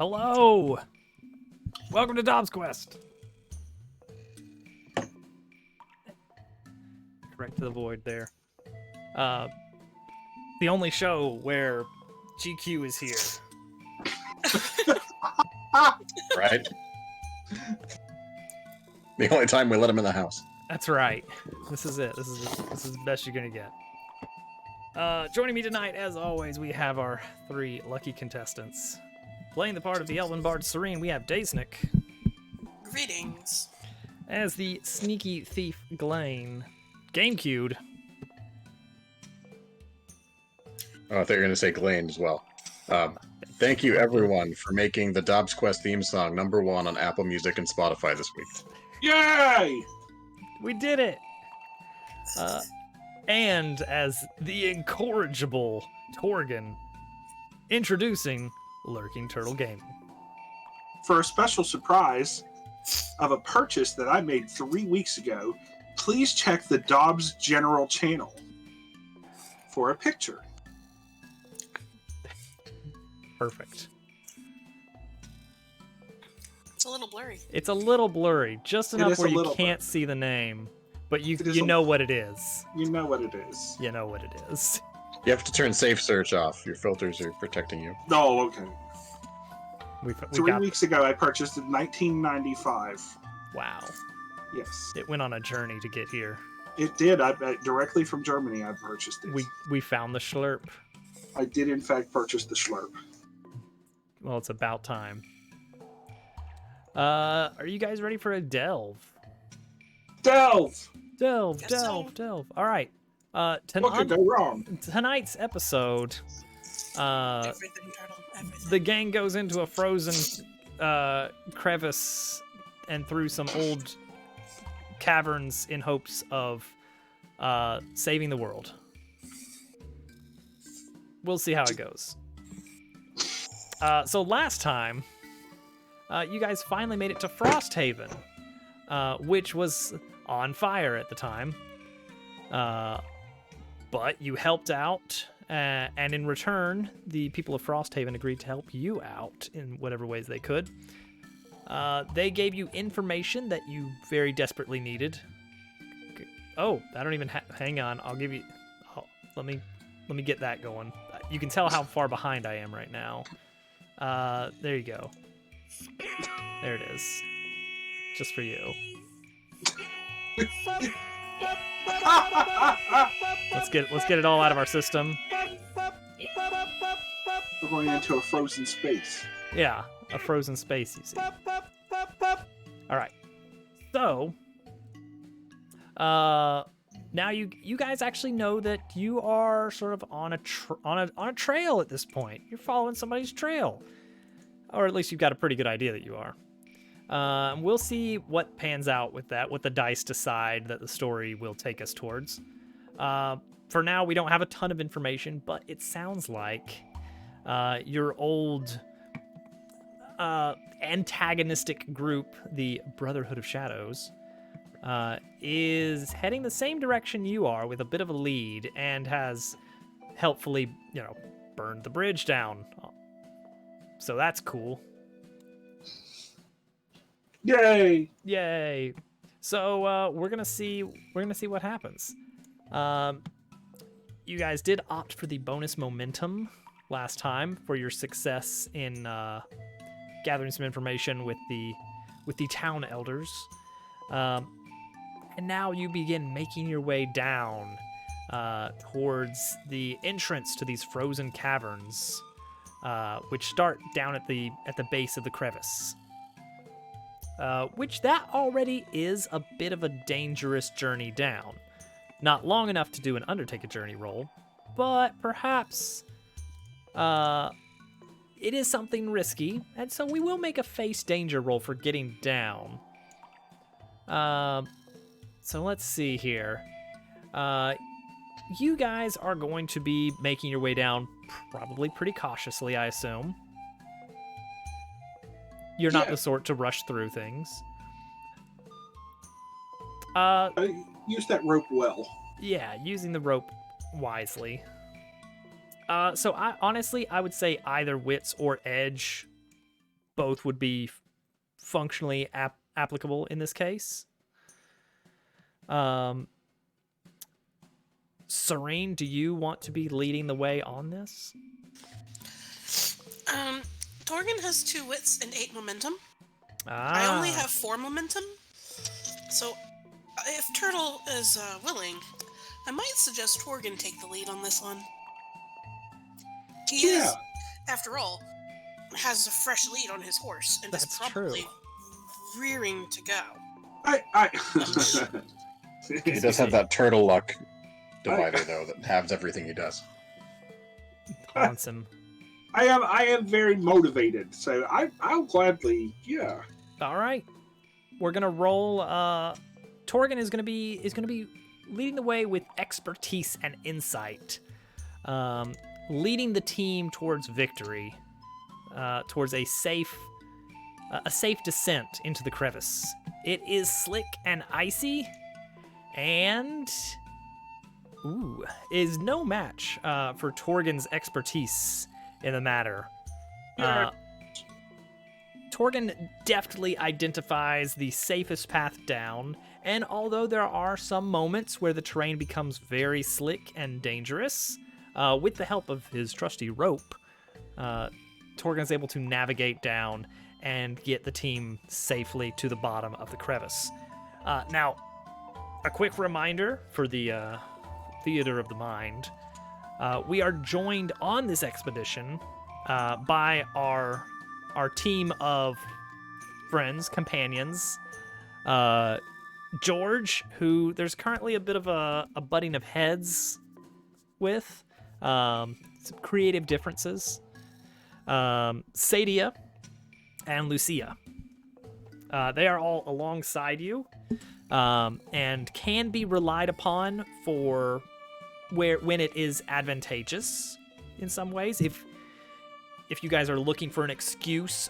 Hello! Welcome to DobbsQuest! Correct to the void there. The only show where GQ is here. Right? The only time we let him in the house. That's right. This is it. This is the best you're gonna get. Joining me tonight, as always, we have our three lucky contestants. Playing the part of the Elven Bard Serene, we have Daysnick. Greetings. As the sneaky thief Glane. GameCube. Oh, I thought you were going to say Glane as well. Thank you, everyone, for making the DobbsQuest theme song #1 on Apple Music and Spotify this week. Yay! We did it! And as the incorrigible Torgan, introducing Lurking Turtle Gaming. For a special surprise of a purchase that I made 3 weeks ago, please check the Dobbs General channel for a picture. Perfect. It's a little blurry. It's a little blurry, just enough is where a you little can't see the name, but you is a- know what it is. You know what it is. You know what it is. You have to turn Safe Search off. Your filters are protecting you. Oh, okay. We 3 got. weeks ago, I purchased it in 1995. Wow. Yes, It went on a journey to get here. it did. I directly from Germany. I purchased it. We found the Schlurp. I did, in fact, purchase the Schlurp. Well, it's about time. Are you guys ready for a delve? Delve. Delve, Guess delve, so. delve. All right. What could go wrong? Tonight's episode, Everything, turtle. Everything. the gang goes into a frozen crevice and through some old caverns in hopes of saving the world. We'll see how it goes. So last time, you guys finally made it to Frosthaven, which was on fire at the time. But you helped out, and in return, the people of Frosthaven agreed to help you out in whatever ways they could. They gave you information that you very desperately needed. Oh, I don't even hang on. I'll give you. Oh, let me get that going. You can tell how far behind I am right now. There you go. There it is. Just for you. Let's get it all out of our system. We're going into a frozen space. Yeah, a frozen space, you see. All right. So, now you guys actually know that you are sort of on a trail at this point. You're following somebody's trail, or at least you've got a pretty good idea that you are. We'll see what pans out with that, what the dice decide that the story will take us towards. For now, we don't have a ton of information, but it sounds like your old antagonistic group, the Brotherhood of Shadows, is heading the same direction you are with a bit of a lead and has helpfully, burned the bridge down. So that's cool. Yay! Yay! So we're gonna see what happens. You guys did opt for the bonus momentum last time for your success in gathering some information with the town elders, and now you begin making your way down towards the entrance to these frozen caverns, which start down at the base of the crevice. Which that already is a bit of a dangerous journey down. Not long enough to do an Undertaker journey roll, but perhaps it is something risky, and so we will make a face danger roll for getting down. So let's see here. You guys are going to be making your way down probably pretty cautiously, I assume. You're not the sort to rush through things. I used that rope well. Yeah, using the rope wisely. So I honestly would say either wits or edge both would be functionally applicable in this case. Serene, do you want to be leading the way on this? Torgan has 2 wits and 8 momentum. Ah. I only have 4 momentum. So, if Turtle is willing, I might suggest Torgan take the lead on this one. He is, after all, has a fresh lead on his horse and is probably rearing to go. He does have that turtle luck divider, though, that halves everything he does. Haunts him. I am very motivated, so I'll gladly, yeah. All right, we're gonna roll. Torgan is gonna be leading the way with expertise and insight, leading the team towards victory, towards a safe descent into the crevice. It is slick and icy, and is no match for Torgan's expertise in the matter. Torgan deftly identifies the safest path down, and although there are some moments where the terrain becomes very slick and dangerous, with the help of his trusty rope, Torgan is able to navigate down and get the team safely to the bottom of the crevice. Now, a quick reminder for the theater of the mind. We are joined on this expedition by our team of friends, companions. George, who there's currently a bit of a butting of heads with, some creative differences. Sadia and Lucia. They are all alongside you, and can be relied upon for when it is advantageous in some ways. If you guys are looking for an excuse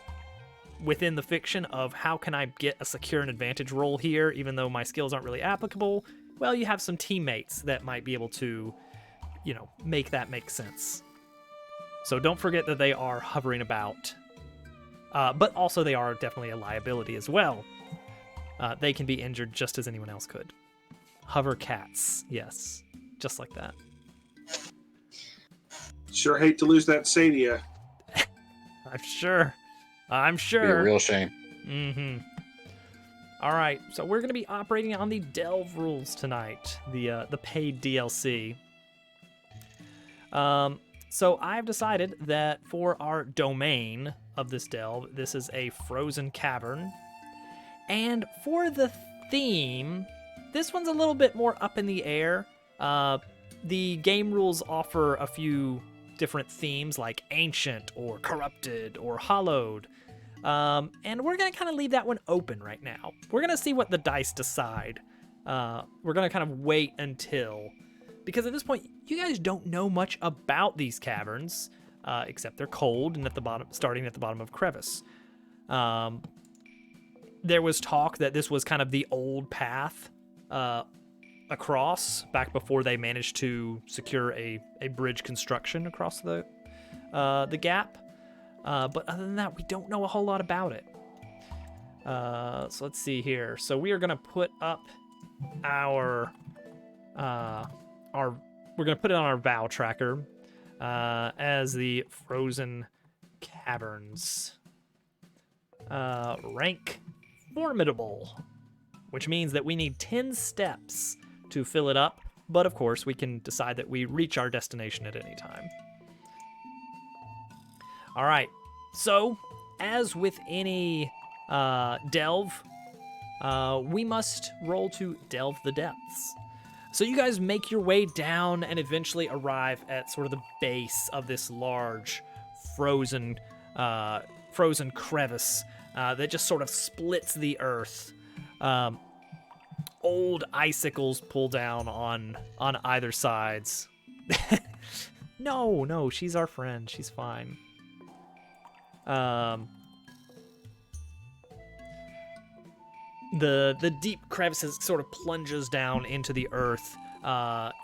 within the fiction of how can I get a secure and advantage roll here, even though my skills aren't really applicable, well, you have some teammates that might be able to, make that make sense. So don't forget that they are hovering about. But also they are definitely a liability as well. They can be injured just as anyone else could. Hover cats, yes. Just like that. Sure hate to lose that Sadia. I'm sure. Be a real shame. Mm-hmm. All right, so we're going to be operating on the Delve rules tonight, the paid DLC. So I've decided that for our domain of this Delve, this is a frozen cavern. And for the theme, this one's a little bit more up in the air. The game rules offer a few different themes like ancient or corrupted or hallowed. And we're going to kind of leave that one open right now. We're going to see what the dice decide. We're going to kind of wait until... Because at this point, you guys don't know much about these caverns, except they're cold and starting at the bottom of crevice. There was talk that this was kind of the old path across, back before they managed to secure a bridge construction across the gap. But other than that, we don't know a whole lot about it. So let's see here. So we are going to put up we're going to put it on our Vow tracker as the Frozen Caverns. Rank Formidable, which means that we need 10 steps to fill it up, but of course we can decide that we reach our destination at any time. All right, so as with any delve, we must roll to delve the depths. So you guys make your way down and eventually arrive at sort of the base of this large frozen crevice that just sort of splits the earth. Old icicles pull down on either sides. No, she's our friend. She's fine. The deep crevices sort of plunges down into the earth,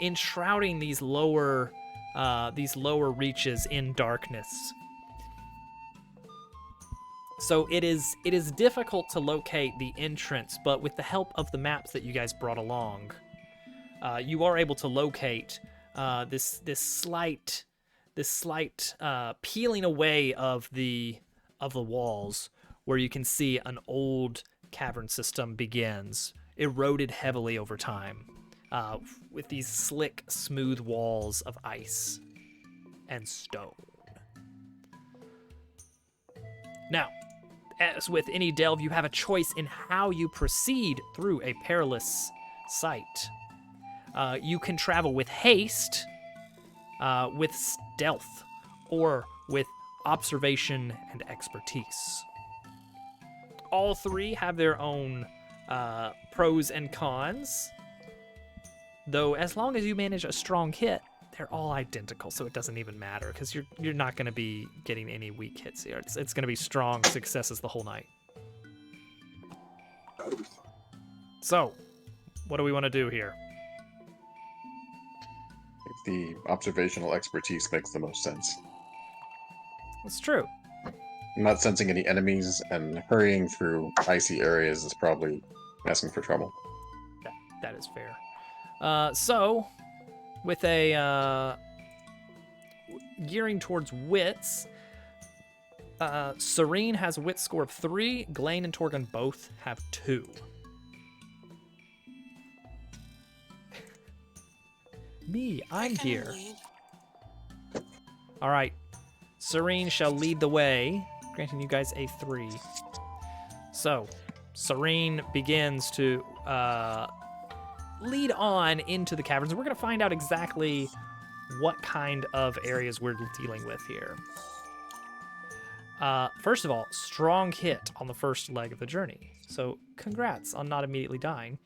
enshrouding these lower reaches in darkness. So it is difficult to locate the entrance, but with the help of the maps that you guys brought along, you are able to locate this slight peeling away of the walls, where you can see an old cavern system begins, eroded heavily over time, with these slick, smooth walls of ice and stone. Now, as with any delve, you have a choice in how you proceed through a perilous site. You can travel with haste, with stealth, or with observation and expertise. All three have their own pros and cons, though as long as you manage a strong hit, they're all identical, so it doesn't even matter, because you're not going to be getting any weak hits here. It's going to be strong successes the whole night. That'll be fun. So, what do we want to do here? The observational expertise makes the most sense. It's true. I'm not sensing any enemies, and hurrying through icy areas is probably asking for trouble. That is fair. So, with a gearing towards wits, Serene has a wit score of 3. Glenn and Torgon both have 2. Me, I'm here. All right. Serene shall lead the way, granting you guys a 3. So, Serene begins to lead on into the caverns. We're going to find out exactly what kind of areas we're dealing with here. First of all, strong hit on the first leg of the journey. So, congrats on not immediately dying.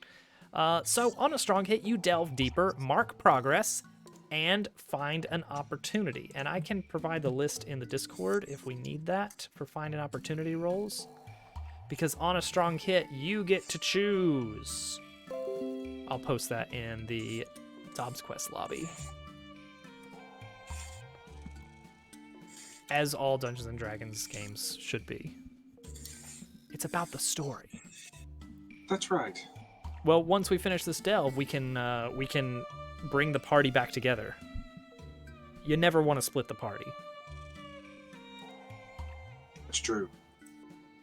So, on a strong hit, you delve deeper, mark progress, and find an opportunity. And I can provide the list in the Discord if we need that for find an opportunity rolls. Because on a strong hit, you get to choose. I'll post that in the DobbsQuest lobby. As all Dungeons & Dragons games should be. It's about the story. That's right. Well, once we finish this delve, we can bring the party back together. You never want to split the party. It's true.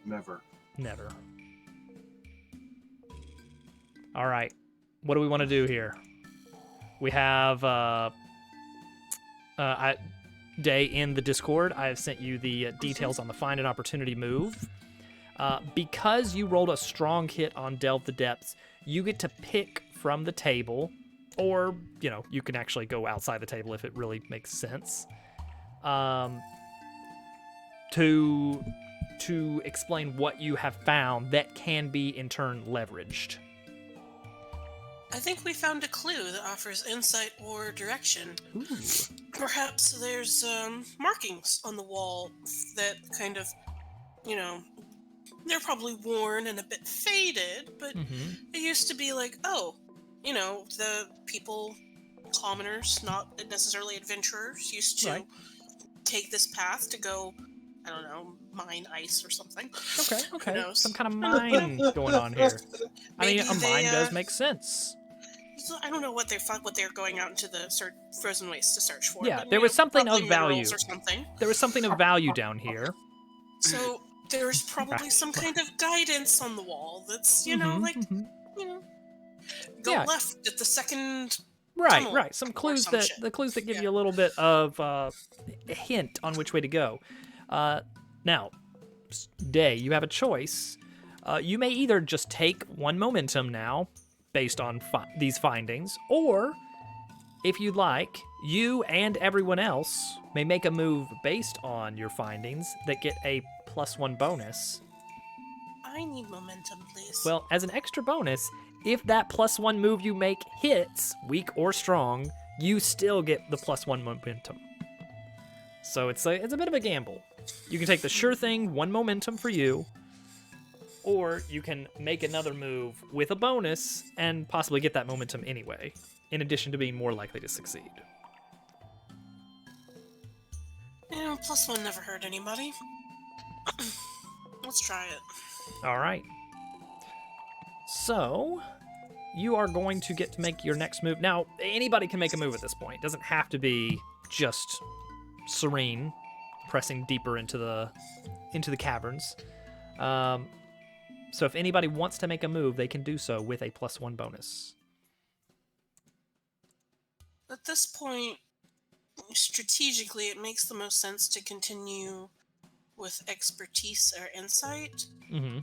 Never. Never. All right. What do we want to do here? We have Day in the Discord. I have sent you the details on the find an opportunity move. Because you rolled a strong hit on Delve the Depths, you get to pick from the table, or, you can actually go outside the table if it really makes sense, to explain what you have found that can be, in turn, leveraged. I think we found a clue that offers insight or direction. Ooh. Perhaps there's markings on the wall that kind of, they're probably worn and a bit faded, but it used to be like, the people, commoners, not necessarily adventurers, used to take this path to go, I don't know, mine ice or something. Okay. Who knows? Some kind of mine going on here. I mean, a mine does make sense. So I don't know what they're going out into the frozen waste to search for. Yeah, but, there was something of probably value. minerals or something. There was something of value down here. So there's probably some kind of guidance on the wall that's, go left at the second. Tunnel Right. Some clues that give you a little bit of a hint on which way to go. Now, Day, you have a choice. You may either just take 1 momentum now, based on these findings, or, if you'd like, you and everyone else may make a move based on your findings that get a +1 bonus. I need momentum, please. Well, as an extra bonus, if that +1 move you make hits, weak or strong, you still get the +1 momentum. So it's a bit of a gamble. You can take the sure thing, 1 momentum for you, or you can make another move with a bonus and possibly get that momentum anyway, in addition to being more likely to succeed. +1 never hurt anybody. Let's try it. All right. So, you are going to get to make your next move. Now, anybody can make a move at this point. It doesn't have to be just Serene pressing deeper into the caverns. So if anybody wants to make a move, they can do so with a +1 bonus. At this point, strategically, it makes the most sense to continue with expertise or insight. Mm-hmm.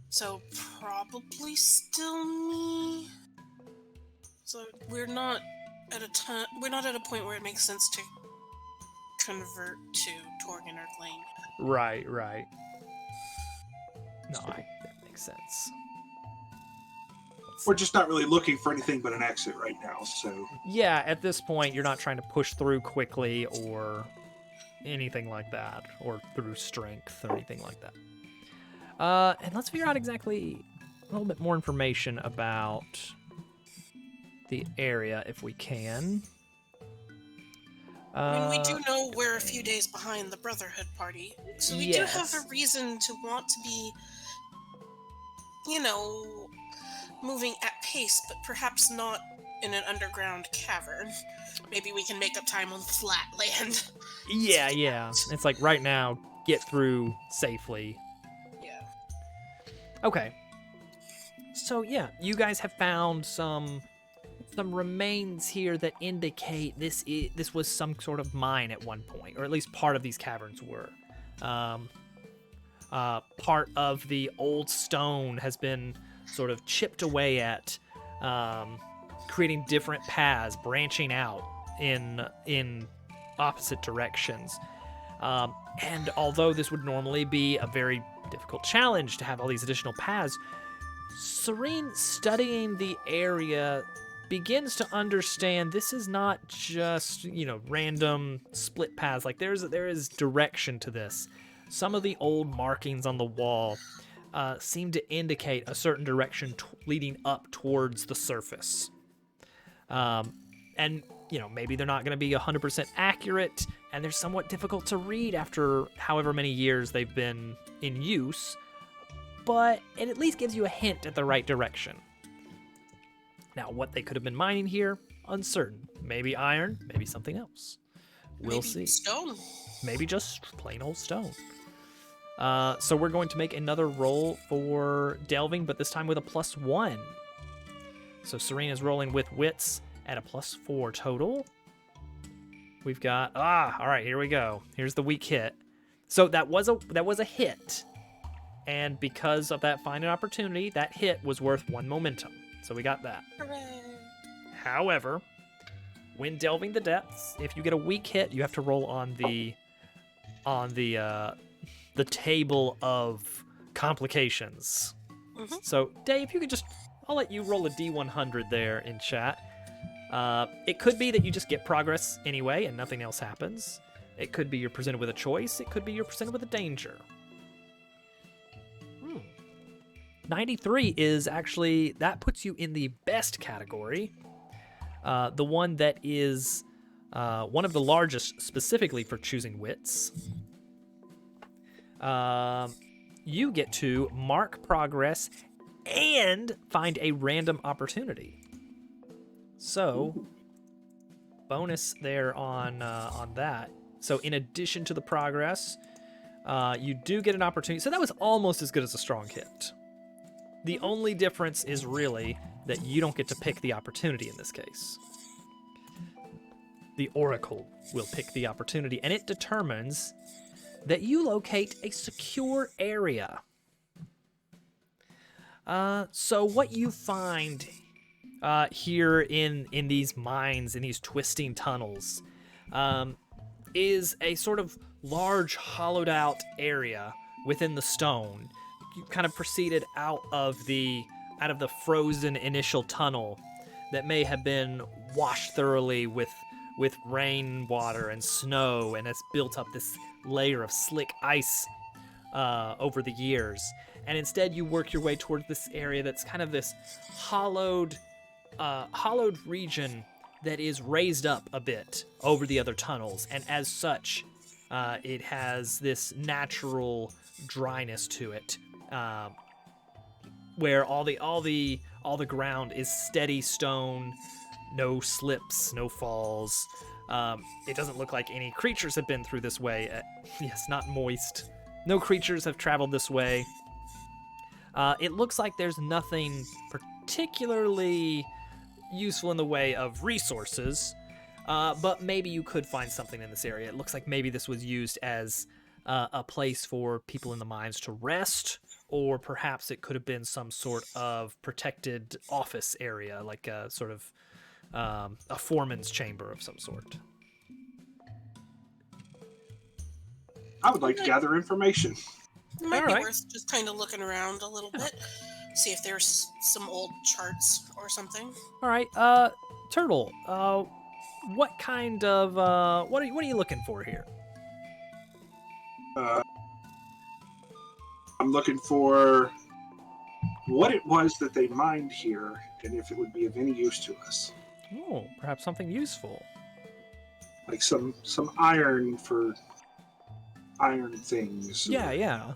So probably still me. So we're not at a point where it makes sense to convert to Torgan or Glane. Right. No, that makes sense. We're just not really looking for anything but an exit right now, so... Yeah, at this point, you're not trying to push through quickly or anything like that, or through strength or anything like that. And let's figure out exactly a little bit more information about the area, if we can. I mean, we do know we're a few days behind the Brotherhood party, so we do have a reason to want to be, moving at pace, but perhaps not in an underground cavern. Maybe we can make up time on flat land. Yeah. It's like right now, get through safely. Yeah. Okay. So yeah, you guys have found some remains here that indicate this was some sort of mine at one point, or at least part of these caverns were. Part of the old stone has been sort of chipped away at, creating different paths, branching out in opposite directions. And although this would normally be a very difficult challenge to have all these additional paths, Serene, studying the area, begins to understand this is not just, random split paths. Like there is direction to this. Some of the old markings on the wall seem to indicate a certain direction leading up towards the surface. And, maybe they're not going to be 100% accurate, and they're somewhat difficult to read after however many years they've been in use, but it at least gives you a hint at the right direction. Now, what they could have been mining here, uncertain. Maybe iron, maybe something else. We'll see. Stone. Maybe just plain old stone. So we're going to make another roll for delving, but this time with a +1. So Serene is rolling with wits at a +4 total. We've got all right, here we go. Here's the weak hit. So that was a hit, and because of that finding opportunity, that hit was worth 1 momentum. So we got that. Hooray. However, when delving the depths, if you get a weak hit, you have to roll on the table of complications. Mm-hmm. So, Dave, you could I'll let you roll a D100 there in chat. It could be that you just get progress anyway and nothing else happens. It could be you're presented with a choice. It could be you're presented with a danger. 93 is actually, that puts you in the best category. The one that is one of the largest specifically for choosing wits. You get to mark progress and find a random opportunity. So, bonus there on that. So in addition to the progress, you do get an opportunity. So that was almost as good as a strong hit. The only difference is really that you don't get to pick the opportunity in this case. The Oracle will pick the opportunity, and it determines that you locate a secure area. So what you find here in these mines, in these twisting tunnels, is a sort of large hollowed out area within the stone. You kind of proceeded out of the frozen initial tunnel that may have been washed thoroughly with rainwater and snow, and it's built up this layer of slick ice over the years. And instead you work your way towards this area that's kind of this hollowed region that is raised up a bit over the other tunnels, and as such It has this natural dryness to it, where all the ground is steady stone, no slips, no falls. It doesn't look like any creatures have been through this way. Yes, not moist. No creatures have traveled this way. It looks like there's nothing particularly useful in the way of resources, but maybe you could find something in this area. It looks like maybe this was used as a place for people in the mines to rest, or perhaps it could have been some sort of protected office area, like a sort of a foreman's chamber of some sort. I would like to gather information. It might be Alright. worth just kind of looking around a little bit, see if there's some old charts or something. All right, Turtle. What kind of what are you looking for here? I'm looking for what it was that they mined here, and if it would be of any use to us. Oh, perhaps something useful. Like some iron for iron things. or Yeah.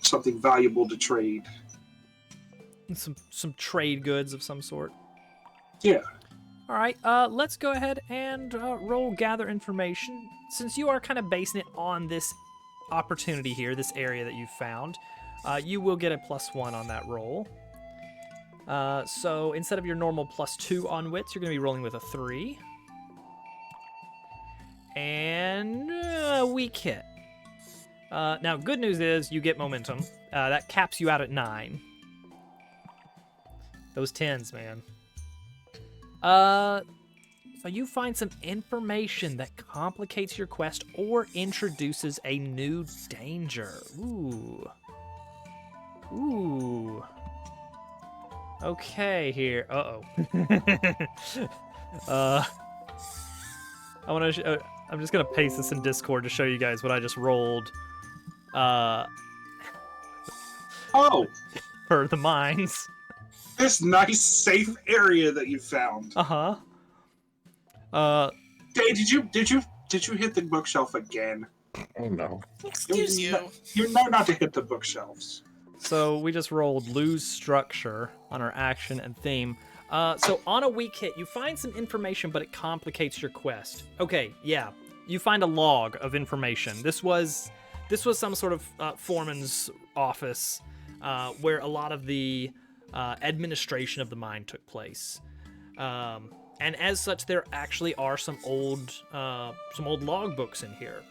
Something valuable to trade. Some trade goods of some sort. Yeah. All right, let's go ahead and roll gather information. Since you are kind of basing it on this opportunity here, this area that you found, you will get a +1 on that roll. So instead of your normal +2 on wits, you're going to be rolling with a 3. And a weak hit. Now, good news is you get momentum. That caps you out at 9. Those 10s, man. So you find some information that complicates your quest or introduces a new danger. Ooh. Okay, here. Uh-oh. I'm just gonna paste this in Discord to show you guys what I just rolled. Oh, For the mines. this nice, safe area that you found. Uh-huh. Hey, did you hit the bookshelf again? Oh no. Excuse you. You know not to hit the bookshelves. So we just rolled lose structure on our action and theme. So on a weak hit, you find some information, but it complicates your quest. Okay, yeah. You find a log of information. This was some sort of foreman's office where a lot of the administration of the mine took place. And as such, there actually are some old log books in here.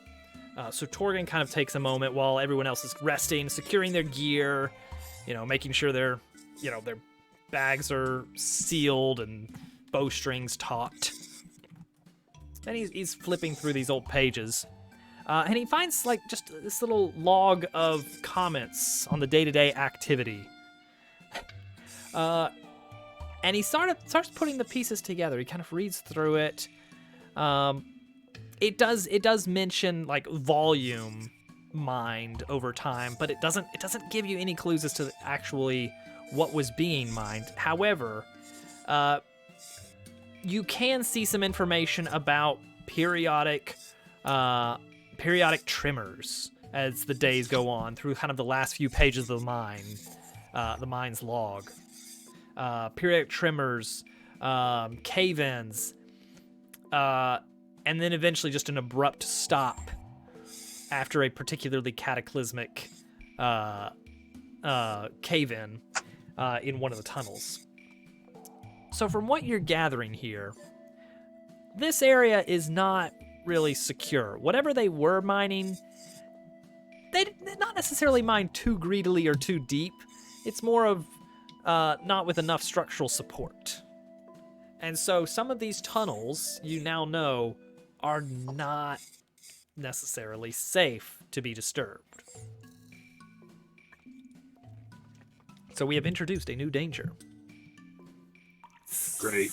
So Torgan kind of takes a moment while everyone else is resting, securing their gear, making sure their bags are sealed and bowstrings taut. And he's flipping through these old pages. And he finds just this little log of comments on the day-to-day activity. And he starts putting the pieces together. He kind of reads through it. It does mention volume mined over time, but it doesn't give you any clues as to actually what was being mined. However, you can see some information about periodic tremors as the days go on through kind of the last few pages of the mine's log. Periodic tremors, cave-ins, and then eventually just an abrupt stop after a particularly cataclysmic cave-in in one of the tunnels. So from what you're gathering here, this area is not really secure. Whatever they were mining, they did not necessarily mine too greedily or too deep. It's more of not with enough structural support. And so some of these tunnels, you now know, are not necessarily safe to be disturbed. So we have introduced a new danger. Great.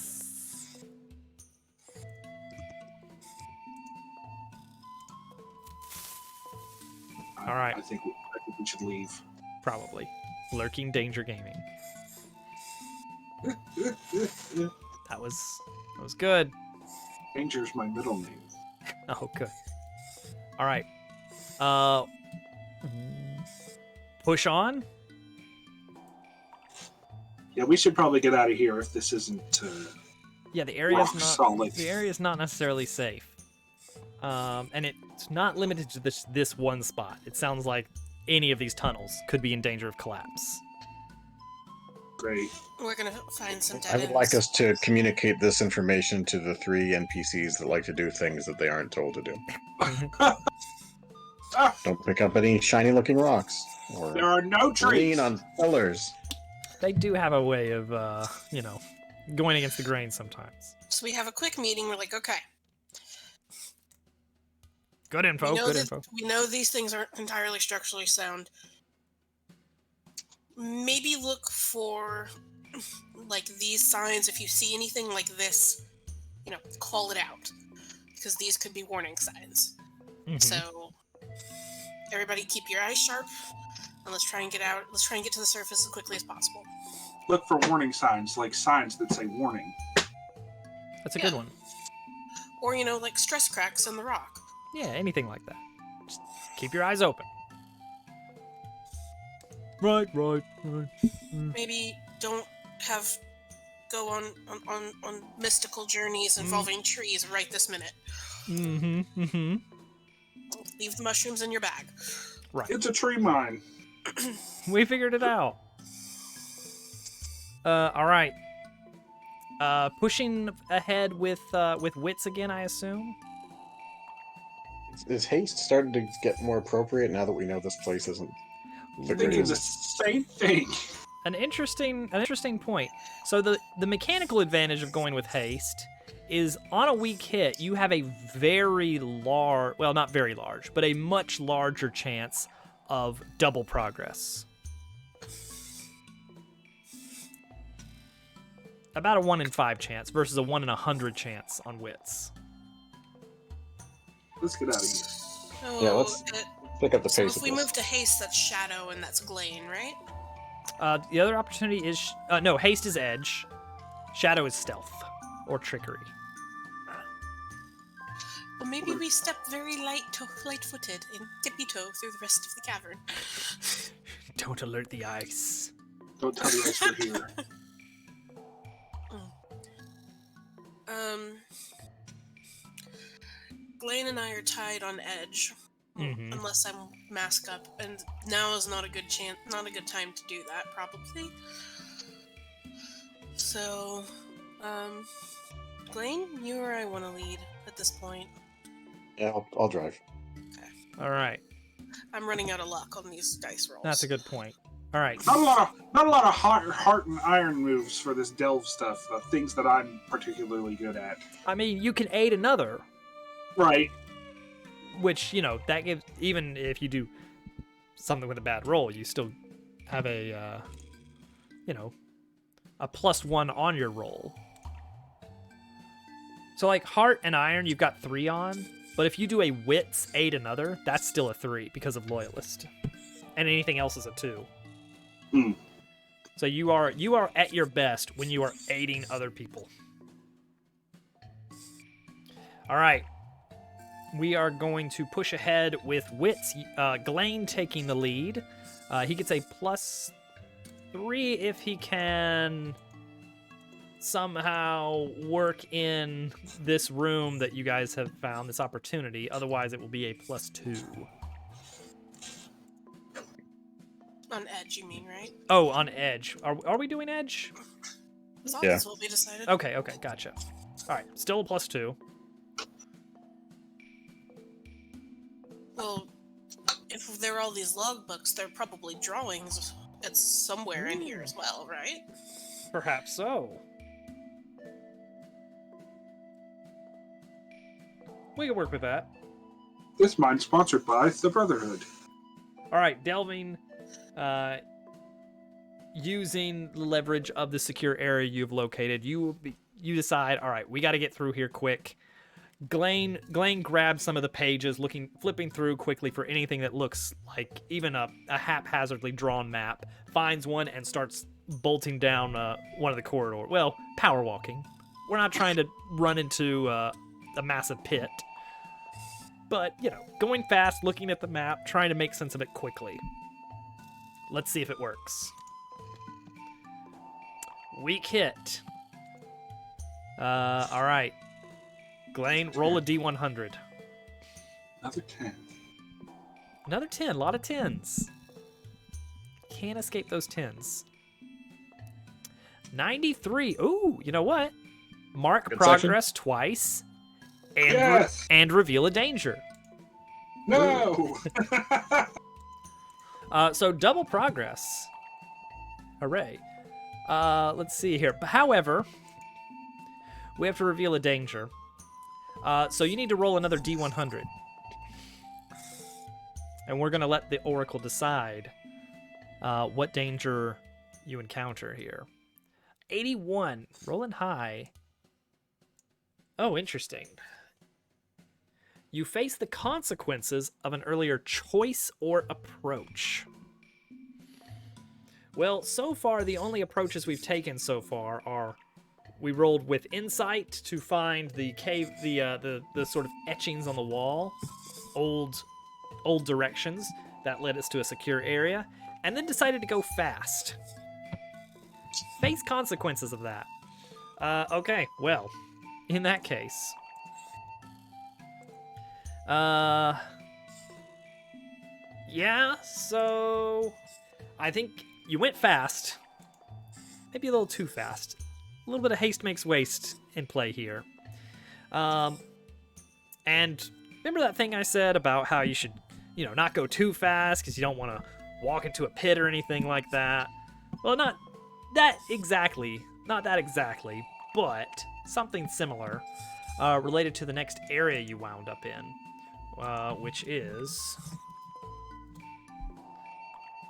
All right. I think we should leave. Probably. Lurking Danger Gaming. That was good. Danger's my middle name. Oh, good. All right. Push on. Yeah, we should probably get out of here if this isn't Yeah, the rock solid. area is not necessarily safe. And it's not limited to this one spot. It sounds like any of these tunnels could be in danger of collapse. Great. We're gonna find some dead I would ends. like us to communicate this information to the 3 NPCs that like to do things that they aren't told to do. Don't pick up any shiny-looking rocks. Or There are no trees. lean on pillars. They do have a way of, going against the grain sometimes. So we have a quick meeting. We're like, okay, Good info. Good info. we know these things aren't entirely structurally sound. Maybe look for like these signs. If you see anything like this, call it out, because these could be warning signs. Mhm. So everybody keep your eyes sharp, and let's try and get out. Let's try and get to the surface as quickly as possible. Look for warning signs, like signs that say warning. That's a good one. Or like stress cracks in the rock. Yeah, anything like that. Just keep your eyes open. Right. Maybe don't go on mystical journeys involving trees right this minute. Mm-hmm. Leave the mushrooms in your bag. Right. It's a tree mine. We figured it out. All right. Pushing ahead with wits again, I assume. Is haste starting to get more appropriate now that we know this place isn't the Thinking the greatest? same thing. An interesting point. So the mechanical advantage of going with haste is on a weak hit, you have a very large, well, not very large, but a much larger chance of double progress. About a 1 in 5 chance versus a 1 in 100 chance on wits. Let's get out of here. Oh, Yeah, let's pick up the so pace if of we this. move to haste, that's shadow and that's Glane, right? The other opportunity is no, haste is edge, shadow is stealth or trickery. Well, maybe we step very light-footed and tippy-toe through the rest of the cavern. Don't alert the ice. Don't tell the ice we're here. Glane and I are tied on edge, Mhm. unless I mask up, and now is not a good time to do that, probably. So, Glane, you or I want to lead at this point. Yeah, I'll drive. All right, I'm running out of luck on these dice rolls. that's a good point. All right, Not a lot of heart and iron moves for this delve stuff. Things that I'm particularly good at. I mean, you can aid another, Right. which, that gives, even if you do something with a bad roll, you still have a, a +1 on your roll. So, like, heart and iron, you've got 3 on, but if you do a wits aid another, that's still a 3 because of loyalist. And anything else is a 2. Hmm. So you are at your best when you are aiding other people. All right. We are going to push ahead with wits. Glane taking the lead. He gets a +3 if he can somehow work in this room that you guys have found, this opportunity. Otherwise, it will be a +2. On edge, you mean, right? Oh, on edge. Are we doing edge? I thought Yeah. that's what we decided. Okay, gotcha. All right, still a +2. Well, if there are all these logbooks, there are probably drawings at somewhere in here as well, right? Perhaps so. We can work with that. This mine's sponsored by the Brotherhood. All right, delving, using the leverage of the secure area you've located, you decide, all right, we got to get through here quick. Glane grabs some of the pages, flipping through quickly for anything that looks like even a haphazardly drawn map, finds one and starts bolting down one of the corridors. Well, power walking. We're not trying to run into a massive pit. but, going fast, looking at the map, trying to make sense of it quickly. Let's see if it works. Weak hit. All right. Glane, roll a D100. Another 10. Another 10. A lot of 10s. Can't escape those 10s. 93. Ooh, you know what? Mark Good progress twice. And, Yes! and reveal a danger. No! So double progress. Hooray. Let's see here. However, we have to reveal a danger. So you need to roll another D100. And we're going to let the Oracle decide what danger you encounter here. 81. Rolling high. Oh, interesting. You face the consequences of an earlier choice or approach. Well, so far, the only approaches we've taken so far are we rolled with insight to find the cave, the sort of etchings on the wall, old directions that led us to a secure area, and then decided to go fast. Face consequences of that. Okay, well, in that case, yeah, so I think you went fast. Maybe a little too fast. A little bit of haste makes waste in play here. And remember that thing I said about how you should, not go too fast because you don't want to walk into a pit or anything like that? Well, not that exactly, but something similar related to the next area you wound up in, which is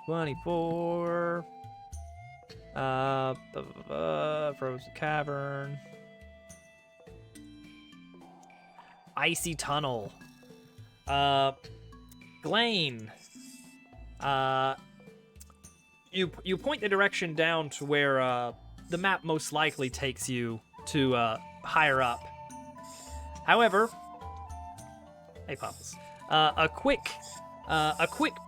24. Frozen Cavern. Icy Tunnel. Glane. You point the direction down to where the map most likely takes you to higher up. However, hey Popples, a quick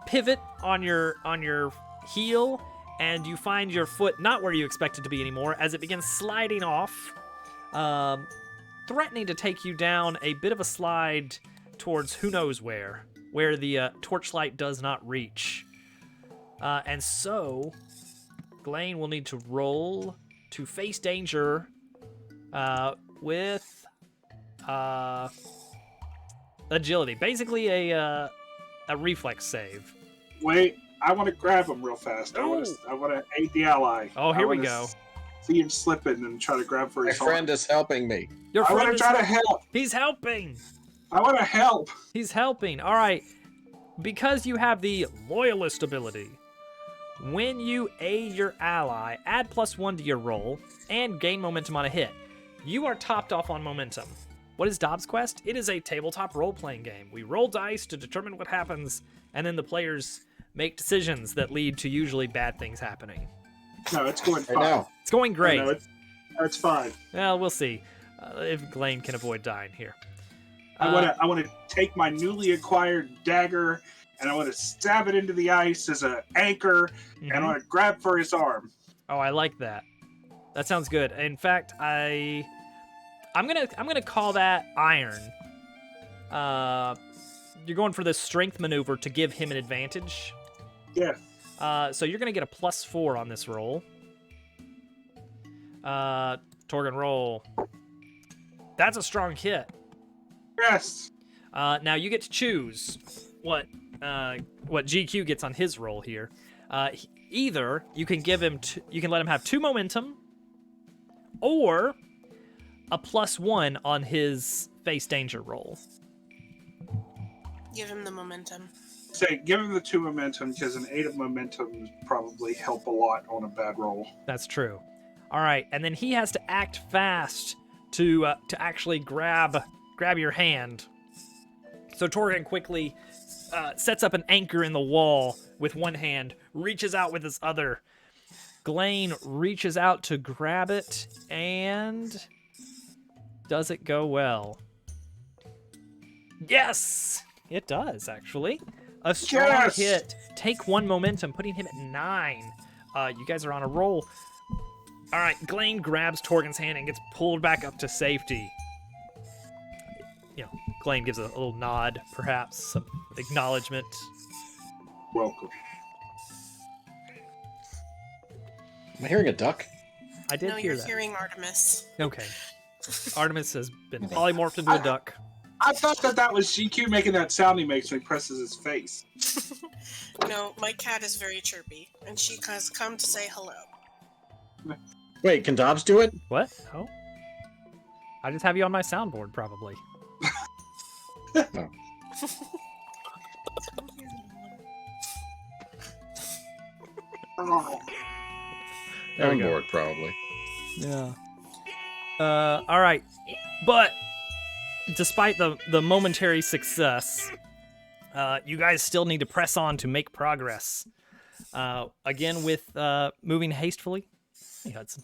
pivot on your heel, and you find your foot not where you expect it to be anymore as it begins sliding off, threatening to take you down a bit of a slide towards who knows where the torchlight does not reach. And so, Glane will need to roll to face danger with agility. Basically a reflex save. Wait, I want to grab him real fast. I want to aid the ally. Oh, here we go. See him slipping and try to grab for My his friend is helping me. Your I friend want to is try to help. He's helping. I want to help. He's helping. All right. Because you have the loyalist ability, when you aid your ally, add +1 to your roll and gain momentum on a hit. You are topped off on momentum. What is DobbsQuest? It is a tabletop role-playing game. We roll dice to determine what happens, and then the players make decisions that lead to usually bad things happening. No, it's going fine. I know. It's going great. No, it's fine. Well, we'll see if Glane can avoid dying here. I want to take my newly acquired dagger and I want to stab it into the ice as an anchor, and I want to grab for his arm. Oh, I like that. That sounds good. In fact, I'm gonna call that iron. You're going for this strength maneuver to give him an advantage. Yeah. So you're gonna get a +4 on this roll. Torgan, roll. That's a strong hit. Yes. Now you get to choose what GQ gets on his roll here. Either you can give him, you can let him have 2 momentum, or a +1 on his face danger roll. Give him the momentum. Say, give him the 2 momentum, because an 8 of momentum would probably help a lot on a bad roll. That's true. All right, and then he has to act fast to actually grab your hand. So Torgan quickly sets up an anchor in the wall with one hand, reaches out with his other. Glane reaches out to grab it, and does it go well? Yes, it does, actually. A strong Yes! hit. Take 1 momentum, putting him at 9. You guys are on a roll. All right, Glane grabs Torgan's hand and gets pulled back up to safety. Glane gives a little nod, perhaps, some acknowledgement. Welcome. Am I hearing a duck? I did No, hear you're that. hearing Artemis. Okay. Artemis has been polymorphed into a duck. I thought that was GQ making that sound he makes when he presses his face. No, my cat is very chirpy, and she has come to say hello. Wait, can Dobbs do it? What? Oh. I just have you on my soundboard, probably. Oh. There we On go. board, probably. Yeah. All right. But despite the momentary success, you guys still need to press on to make progress. Again, with moving hastily. Hey, Hudson.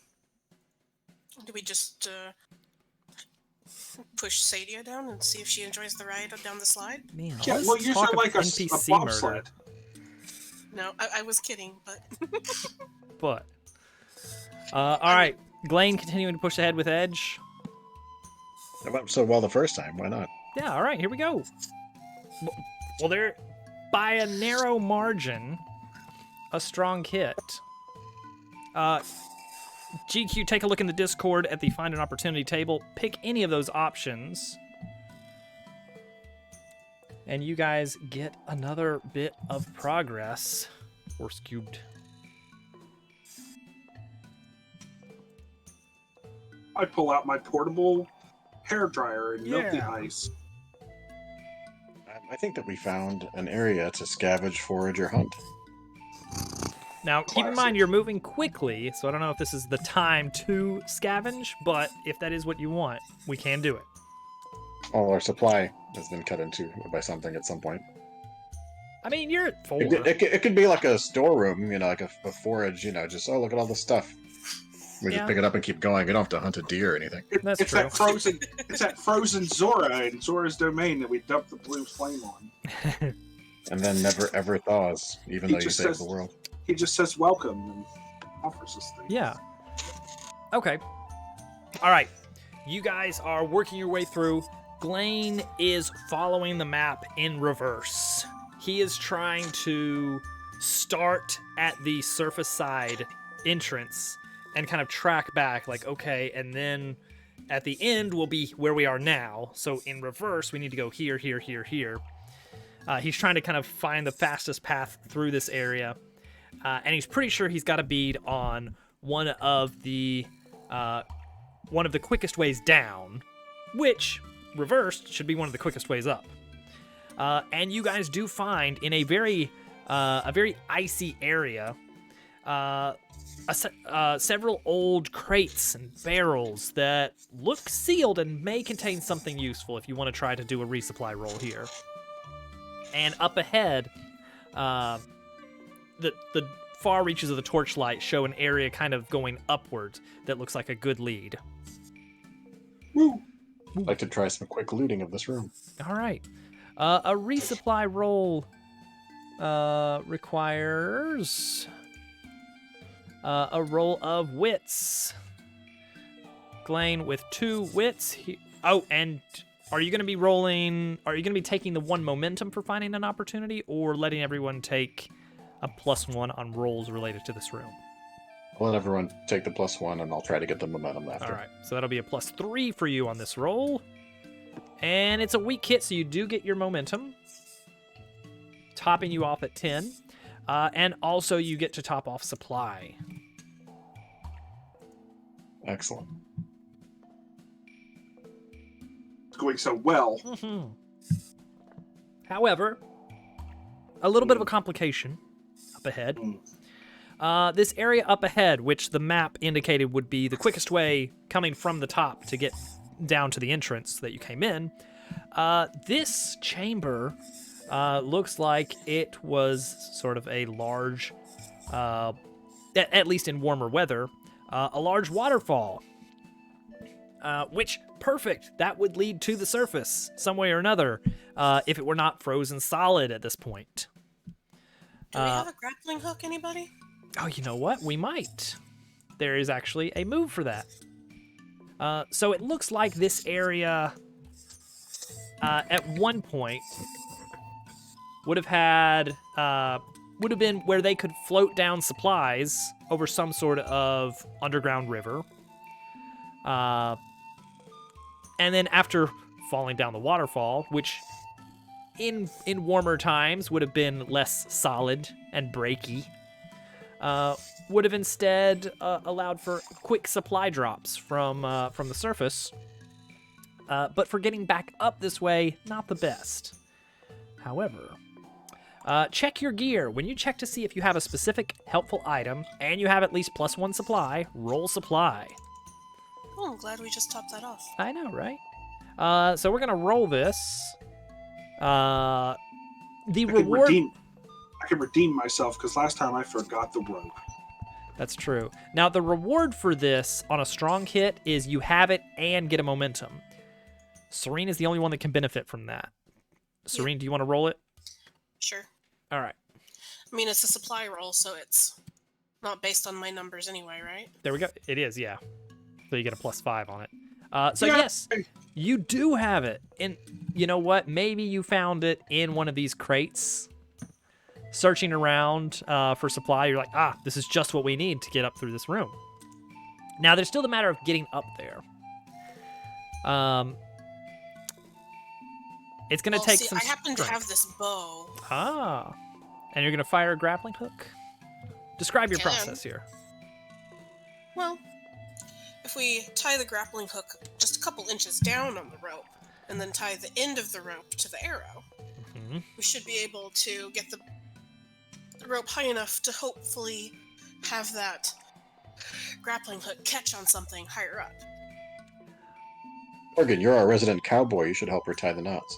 Do we just push Sadia down and see if she enjoys the ride down the slide? Man, Yeah, all this well, use talk her of like a NPC bobsled. murder. No, I was kidding, but But all right, Glane continuing to push ahead with Edge. It went so well the first time. Why not? Yeah, all right, here we go. Well, they're by a narrow margin, a strong hit. GQ, take a look in the Discord at the Find an Opportunity table. Pick any of those options. And you guys get another bit of progress. Force cubed. I pull out my portable hair dryer and melt the Yeah. ice. I think that we found an area to scavenge, forage, or hunt. Now, keep in mind you're moving quickly, so I don't know if this is the time to scavenge, but if that is what you want, we can do it. All our supply has been cut into by something at some point. I mean, you're at 4. It could be like a storeroom, like a forage, just, oh, look at all this stuff. We Yeah. just pick it up and keep going. We don't have to hunt a deer or anything. That's it's true. it's that frozen Zora in Zora's domain that we dumped the blue flame on. And then never ever thaws, even He though you just save says- the world. He just says welcome and offers us things. Yeah. Okay. All right. You guys are working your way through. Glane is following the map in reverse. He is trying to start at the surface side entrance and kind of track back, like, okay, and then at the end will be where we are now. So in reverse, we need to go here, here, here, here. He's trying to kind of find the fastest path through this area. And he's pretty sure he's got a bead on one of the quickest ways down, which reversed should be one of the quickest ways up. And you guys do find in a very icy area several old crates and barrels that look sealed and may contain something useful if you want to try to do a resupply roll here. And up ahead, the far reaches of the torchlight show an area kind of going upward that looks like a good lead. Woo! I'd like to try some quick looting of this room. All right. A resupply roll requires a roll of wits. Glane with 2 wits. And are you going to be rolling? Are you going to be taking the 1 momentum for finding an opportunity, or letting everyone take a +1 on rolls related to this room? I'll let everyone take the +1, and I'll try to get the momentum after. All right, so that'll be a +3 for you on this roll. And it's a weak hit, so you do get your momentum, topping you off at 10. And also you get to top off supply. Excellent. It's going so well. Mm-hmm. However, a little bit of a complication up ahead. This area up ahead, which the map indicated would be the quickest way coming from the top to get down to the entrance that you came in, this chamber looks like it was sort of a large, at least in warmer weather, a large waterfall, which Perfect. That would lead to the surface some way or another, if it were not frozen solid at this point. Do we have a grappling hook, anybody? Oh, you know what? We might. There is actually a move for that. So it looks like this area, at one point, would have been where they could float down supplies over some sort of underground river. And then after falling down the waterfall, which in warmer times would have been less solid and breaky, would have instead allowed for quick supply drops from the surface. But for getting back up this way, not the best. However, check your gear. When you check to see if you have a specific helpful item and you have at least +1 supply, roll supply. Oh, I'm glad we just topped that off. I know, right? So we're gonna roll this. The reward. I can redeem myself because last time I forgot the rope. That's true. Now the reward for this on a strong hit is you have it and get a momentum. Serene is the only one that can benefit from that. Serene, do you want to roll it? Sure. All right. I mean, it's a supply roll, so it's not based on my numbers anyway, right? There we go. It is, yeah. So you get a +5 on it. So yes, you do have it. And you know what? Maybe you found it in one of these crates. Searching around for supply, you're like, this is just what we need to get up through this room. Now, there's still the matter of getting up there. It's going to take some I happen to strength. have this bow. And you're going to fire a grappling hook? Describe your process here. Well, if we tie the grappling hook just a couple inches down on the rope, and then tie the end of the rope to the arrow, we should be able to get the rope high enough to hopefully have that grappling hook catch on something higher up. Morgan, you're our resident cowboy. You should help her tie the knots.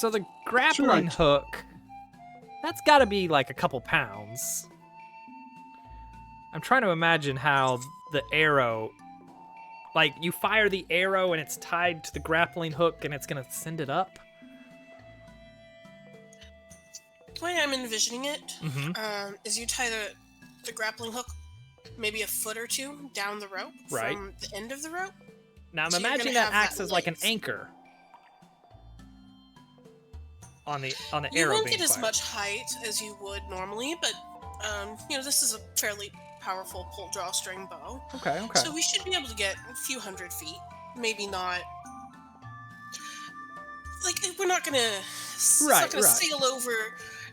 So the grappling hook, that's got to be like a couple pounds. I'm trying to imagine how the arrow, like you fire the arrow and it's tied to the grappling hook and it's going to send it up. The way I'm envisioning it is you tie the grappling hook maybe a foot or two down the rope from the end of the rope. Now I'm imagining that acts as like an anchor on the arrow. You won't being get as fired. much height as you would normally, but this is a fairly powerful pull drawstring bow. Okay. So we should be able to get a few hundred feet. Maybe not. Like we're not gonna. It's not gonna sail over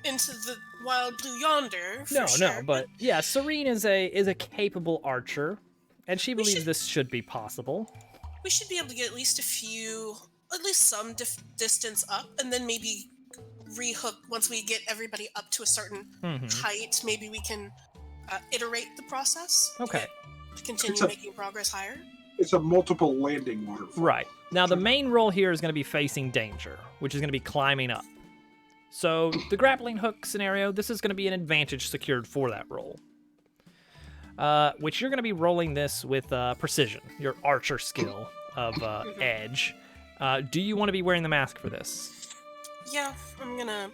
into the wild blue yonder. No, sure, but yeah, Serene is a capable archer, and she believes this should be possible. We should be able to get at least some distance up, and then maybe rehook once we get everybody up to a certain height. Maybe we can iterate the process. Okay. To continue making progress higher. It's a multiple landing waterfall. Right. Now the main role here is going to be facing danger, which is going to be climbing up. So the grappling hook scenario, this is going to be an advantage secured for that roll. Which you're going to be rolling this with precision, your archer skill of edge. Do you want to be wearing the mask for this? Yeah, I'm going to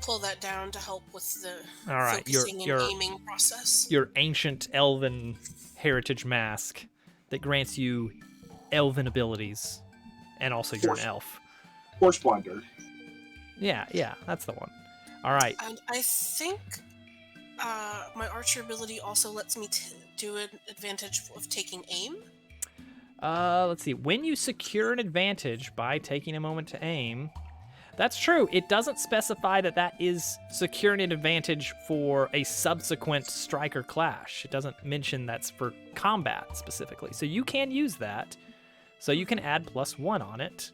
pull that down to help with the right, focusing and aiming process. Your ancient elven heritage mask that grants you elven abilities, and also you're an elf. Horse blinder. Yeah, that's the one. All right. And I think my archer ability also lets me do an advantage of taking aim. Let's see. When you secure an advantage by taking a moment to aim, that's true. It doesn't specify that is securing an advantage for a subsequent strike or clash. It doesn't mention that's for combat specifically. So you can use that. So you can add +1 on it.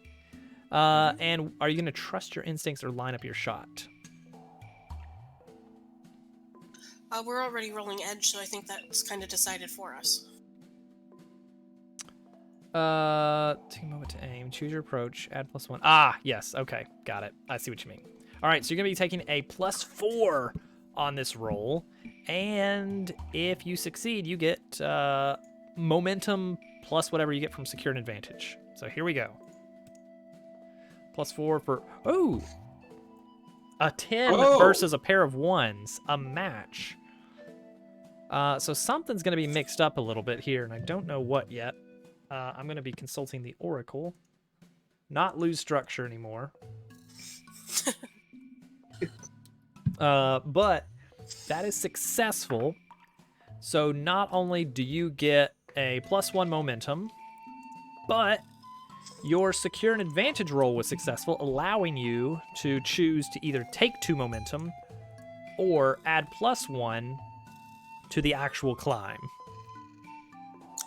And are you going to trust your instincts or line up your shot? We're already rolling edge, so I think that's kind of decided for us. Take a moment to aim. Choose your approach. Add +1. Yes. Okay. Got it. I see what you mean. All right. So you're going to be taking a +4 on this roll. And if you succeed, you get momentum plus whatever you get from secure and advantage. So here we go. +4 for, oh, a 10 versus a pair of 1s, a match. So something's going to be mixed up a little bit here, and I don't know what yet. I'm going to be consulting the Oracle. Not lose structure anymore. But that is successful. So not only do you get a +1 momentum, but your secure and advantage roll was successful, allowing you to choose to either take 2 momentum or add +1 to the actual climb.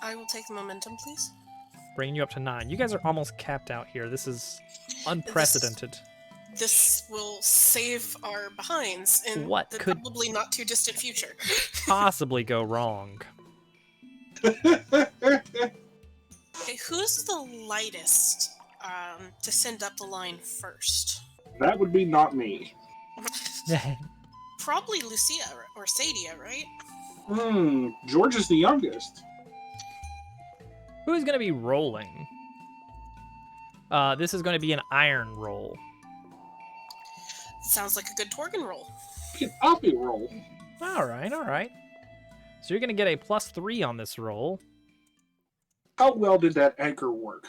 I will take the momentum, please. Bringing you up to 9. You guys are almost capped out here. This is unprecedented. This will save our behinds in What the could probably not too distant future. possibly go wrong? Okay, who's the lightest to send up the line first? That would be not me. Probably Lucia or Sadia, right? George is the youngest. Who's going to be rolling? This is going to be an iron roll. Sounds like a good Torgon roll. I'll be roll. All right, all right. So you're going to get a +3 on this roll. How well did that anchor work?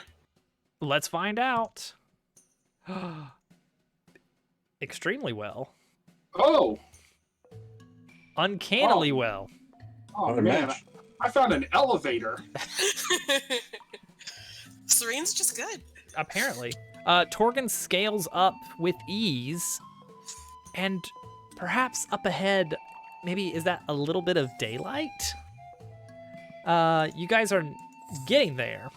Let's find out. Extremely well. Oh. Uncannily well. Oh, Another man. match. I found an elevator. Serene's just good. Apparently. Torgon scales up with ease, and perhaps up ahead, maybe is that a little bit of daylight? You guys are getting there.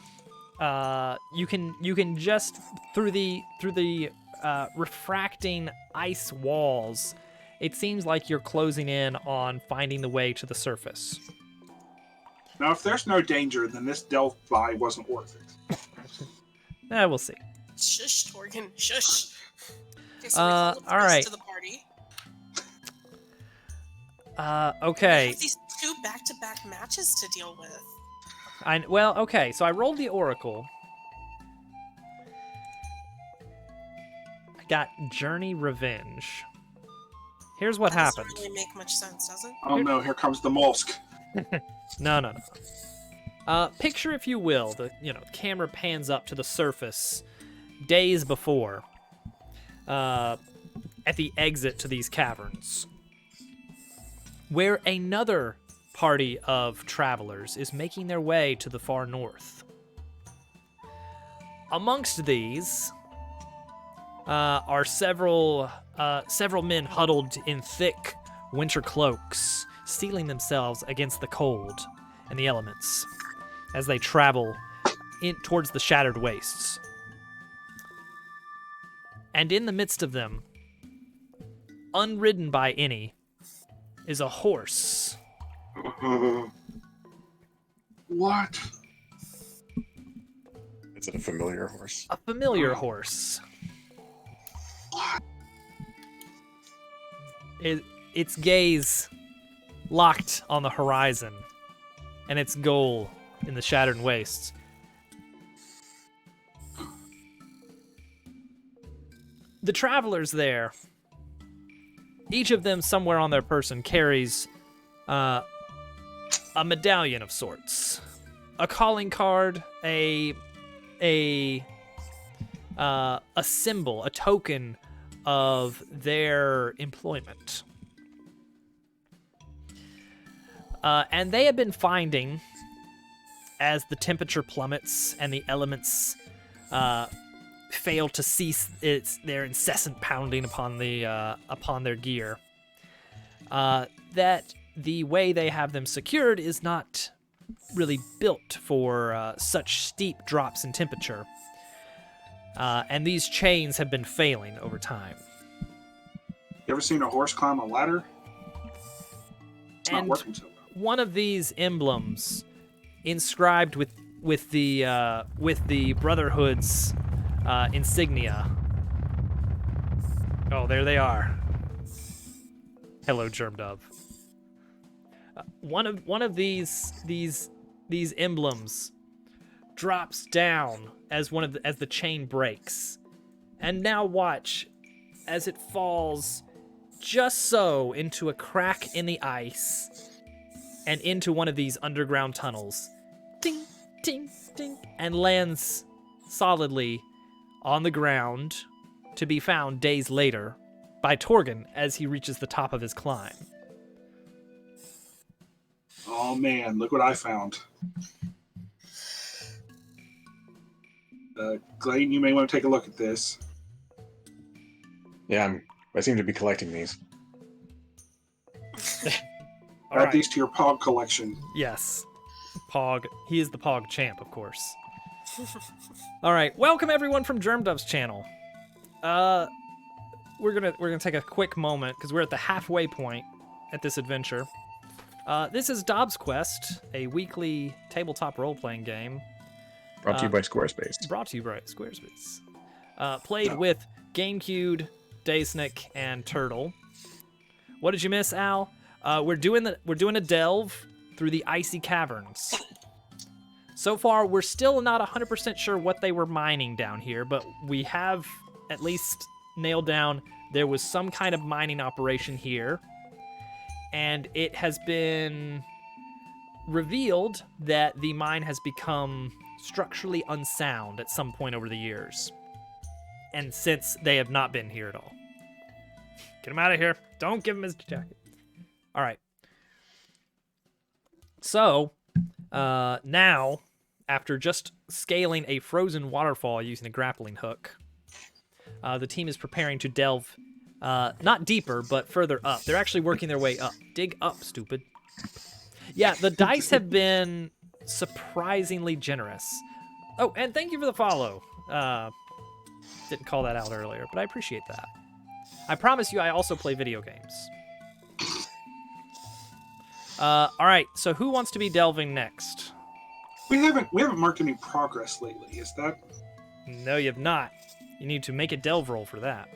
You can just through the refracting ice walls, it seems like you're closing in on finding the way to the surface. Now, if there's no danger, then this Delphi wasn't worth it. We'll see. Shush, Torgon, shush. Okay, so we call up the all rest right. of the party. Okay. We have these 2 back-to-back matches to deal with. Well, okay, so I rolled the Oracle. I got Journey Revenge. Here's what That happened. doesn't really make much sense, does it? Oh no, here comes the mollusk. No. Picture, if you will, the camera pans up to the surface days before, at the exit to these caverns, where another party of travelers is making their way to the far north. Amongst these are several men huddled in thick winter cloaks, steeling themselves against the cold and the elements as they travel towards the shattered wastes. And in the midst of them, unridden by any, is a horse. What? Is it a familiar horse? A familiar horse. Its gaze locked on the horizon, and its goal in the shattered wastes. The travelers there, each of them somewhere on their person carries a medallion of sorts, a calling card, a symbol, a token of their employment. And they have been finding, as the temperature plummets and the elements fail to cease their incessant pounding upon their gear, that the way they have them secured is not really built for such steep drops in temperature. And these chains have been failing over time. You ever seen a horse climb a ladder? It's not working so well. One of these emblems, inscribed with the Brotherhood's insignia. Oh, there they are. Hello, Germ Dove. One of these emblems drops down as as the chain breaks. And now watch as it falls just so into a crack in the ice and into one of these underground tunnels. Ding, ding, ding, and lands solidly on the ground to be found days later by Torgan as he reaches the top of his climb. Oh man, look what I found. Glenn, you may want to take a look at this. Yeah, I seem to be collecting these. Add these to your Pog collection. Yes. Pog. He is the Pog champ, of course. All right. Welcome everyone from GermDov's channel. We're gonna take a quick moment because we're at the halfway point at this adventure. This is DobbsQuest, a weekly tabletop role-playing game. Brought to you by Squarespace. Brought to you by Squarespace. Played with GameCube, Daysnick, and Turtle. What did you miss, Al? We're doing a delve through the icy caverns. So far, we're still not 100% sure what they were mining down here, but we have at least nailed down there was some kind of mining operation here. And it has been revealed that the mine has become structurally unsound at some point over the years. And since they have not been here at all. Get him out of here. Don't give him his jacket. All right. So, now, after just scaling a frozen waterfall using a grappling hook, the team is preparing to delve, not deeper, but further up. They're actually working their way up. Dig up, stupid. Yeah, the dice have been surprisingly generous. Oh, and thank you for the follow. Didn't call that out earlier, but I appreciate that. I promise you I also play video games. All right, so who wants to be delving next? We haven't marked any progress lately. Is that? No, you have not. You need to make a delve roll for that.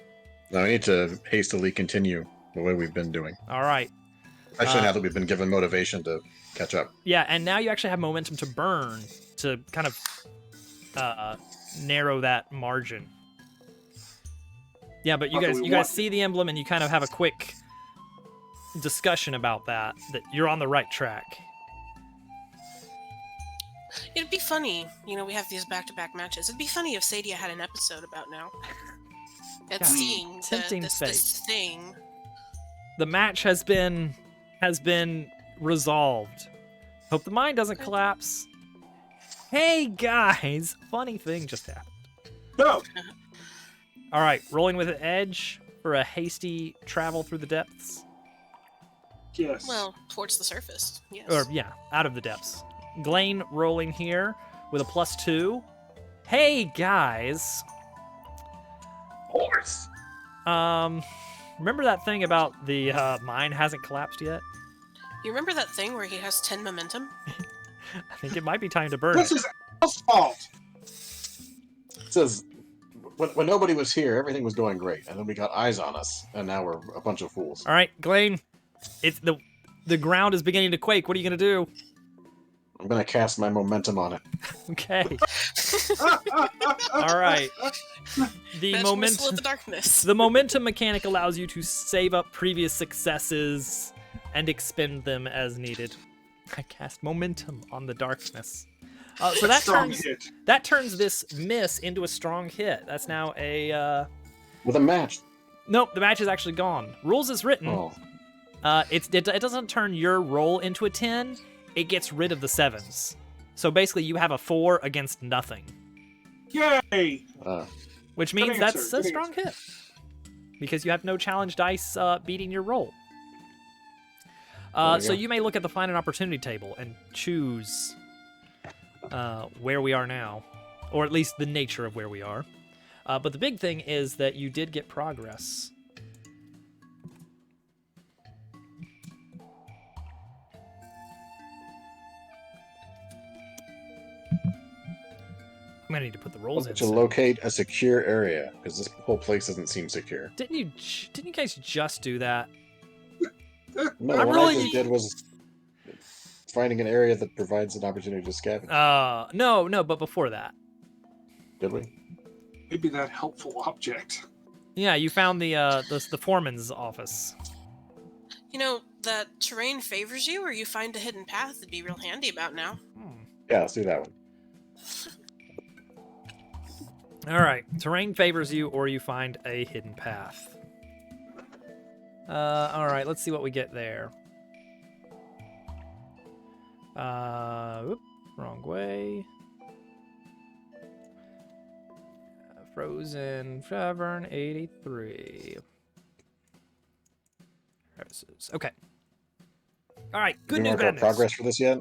Now we need to hastily continue the way we've been doing. All right. Especially now that we've been given motivation to catch up. Yeah, and now you actually have momentum to burn to kind of narrow that margin. Yeah, but you guys see the emblem and you kind of have a quick discussion about that you're on the right track. It'd be funny, we have these back-to-back matches. It'd be funny if Sadia had an episode about now. And seeing this thing. The match has been resolved. Hope the mine doesn't collapse. Hey guys, funny thing just happened. No. All right, rolling with an edge for a hasty travel through the depths. Yes. Well, towards the surface. Yes. Or yeah, out of the depths. Glane rolling here with a +2. Hey guys. Horse. Remember that thing about the mine hasn't collapsed yet? You remember that thing where he has 10 momentum? I think it might be time to burn This it. is Al's fault. It says, when nobody was here, everything was going great, and then we got eyes on us, and now we're a bunch of fools. All right, Glane. It's the ground is beginning to quake. What are you gonna do? I'm gonna cast my momentum on it. Okay. All right. The Magic momentum. missile of the darkness. The momentum mechanic allows you to save up previous successes and expend them as needed. I cast momentum on the darkness. So that turns this miss into a strong hit. That's now a With a match. Nope, the match is actually gone. Rules as written. Oh. It doesn't turn your roll into a 10. It gets rid of the 7s. So basically, you have a 4 against nothing. Yay! Which means Good that's answer, a good strong hit. Because you have no challenge dice beating your roll. So you may look at the Find an Opportunity table and choose where we are now. Or at least the nature of where we are. But the big thing is that you did get progress. I'm gonna need to put the rolls in. To locate a secure area, because this whole place doesn't seem secure. Didn't you guys just do that? No, I what really- I just did was finding an area that provides an opportunity to scavenge. No, but before that. Did we? Maybe that helpful object. Yeah, you found the foreman's office. You know, that terrain favors you, or you find a hidden path that'd be real handy about now. Yeah, let's do that one. All right, terrain favors you, or you find a hidden path. All right, let's see what we get there. Wrong way. Frozen Tavern 83. Okay. All right. Good Did we news, mark bad our news. progress for this yet?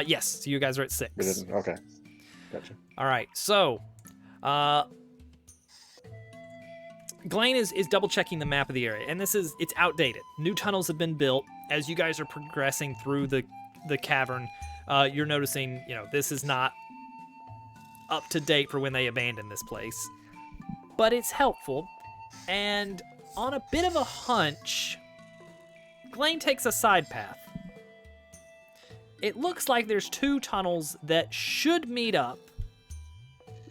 Yes. So you guys are at 6. We didn't. Okay. Gotcha. All right. So, Glenn is double checking the map of the area, and it's outdated. New tunnels have been built. As you guys are progressing through the cavern, you're noticing, this is not up to date for when they abandoned this place, but it's helpful. And on a bit of a hunch, Glenn takes a side path. It looks like there's 2 tunnels that should meet up,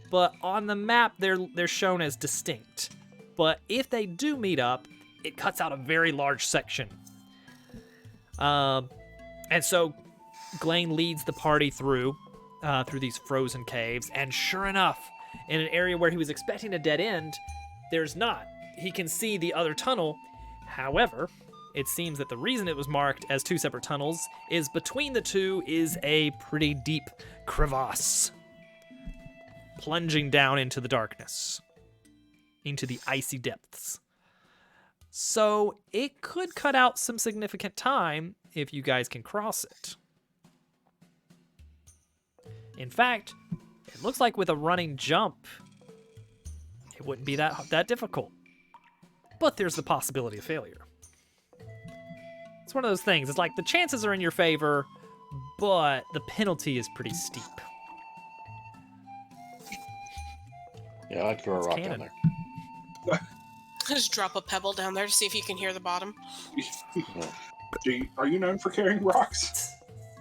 but on the map they're shown as distinct. But if they do meet up, it cuts out a very large section. And so Glenn leads the party through these frozen caves, and sure enough, in an area where he was expecting a dead end, there's not. He can see the other tunnel. However, it seems that the reason it was marked as 2 separate tunnels is between the 2 is a pretty deep crevasse, plunging down into the darkness, into the icy depths. So it could cut out some significant time if you guys can cross it. In fact, it looks like with a running jump, it wouldn't be that difficult. But there's the possibility of failure. It's one of those things. It's like the chances are in your favor, but the penalty is pretty steep. Yeah, I'd throw a rock canon. down there. Just drop a pebble down there to see if you can hear the bottom. Are you known for carrying rocks?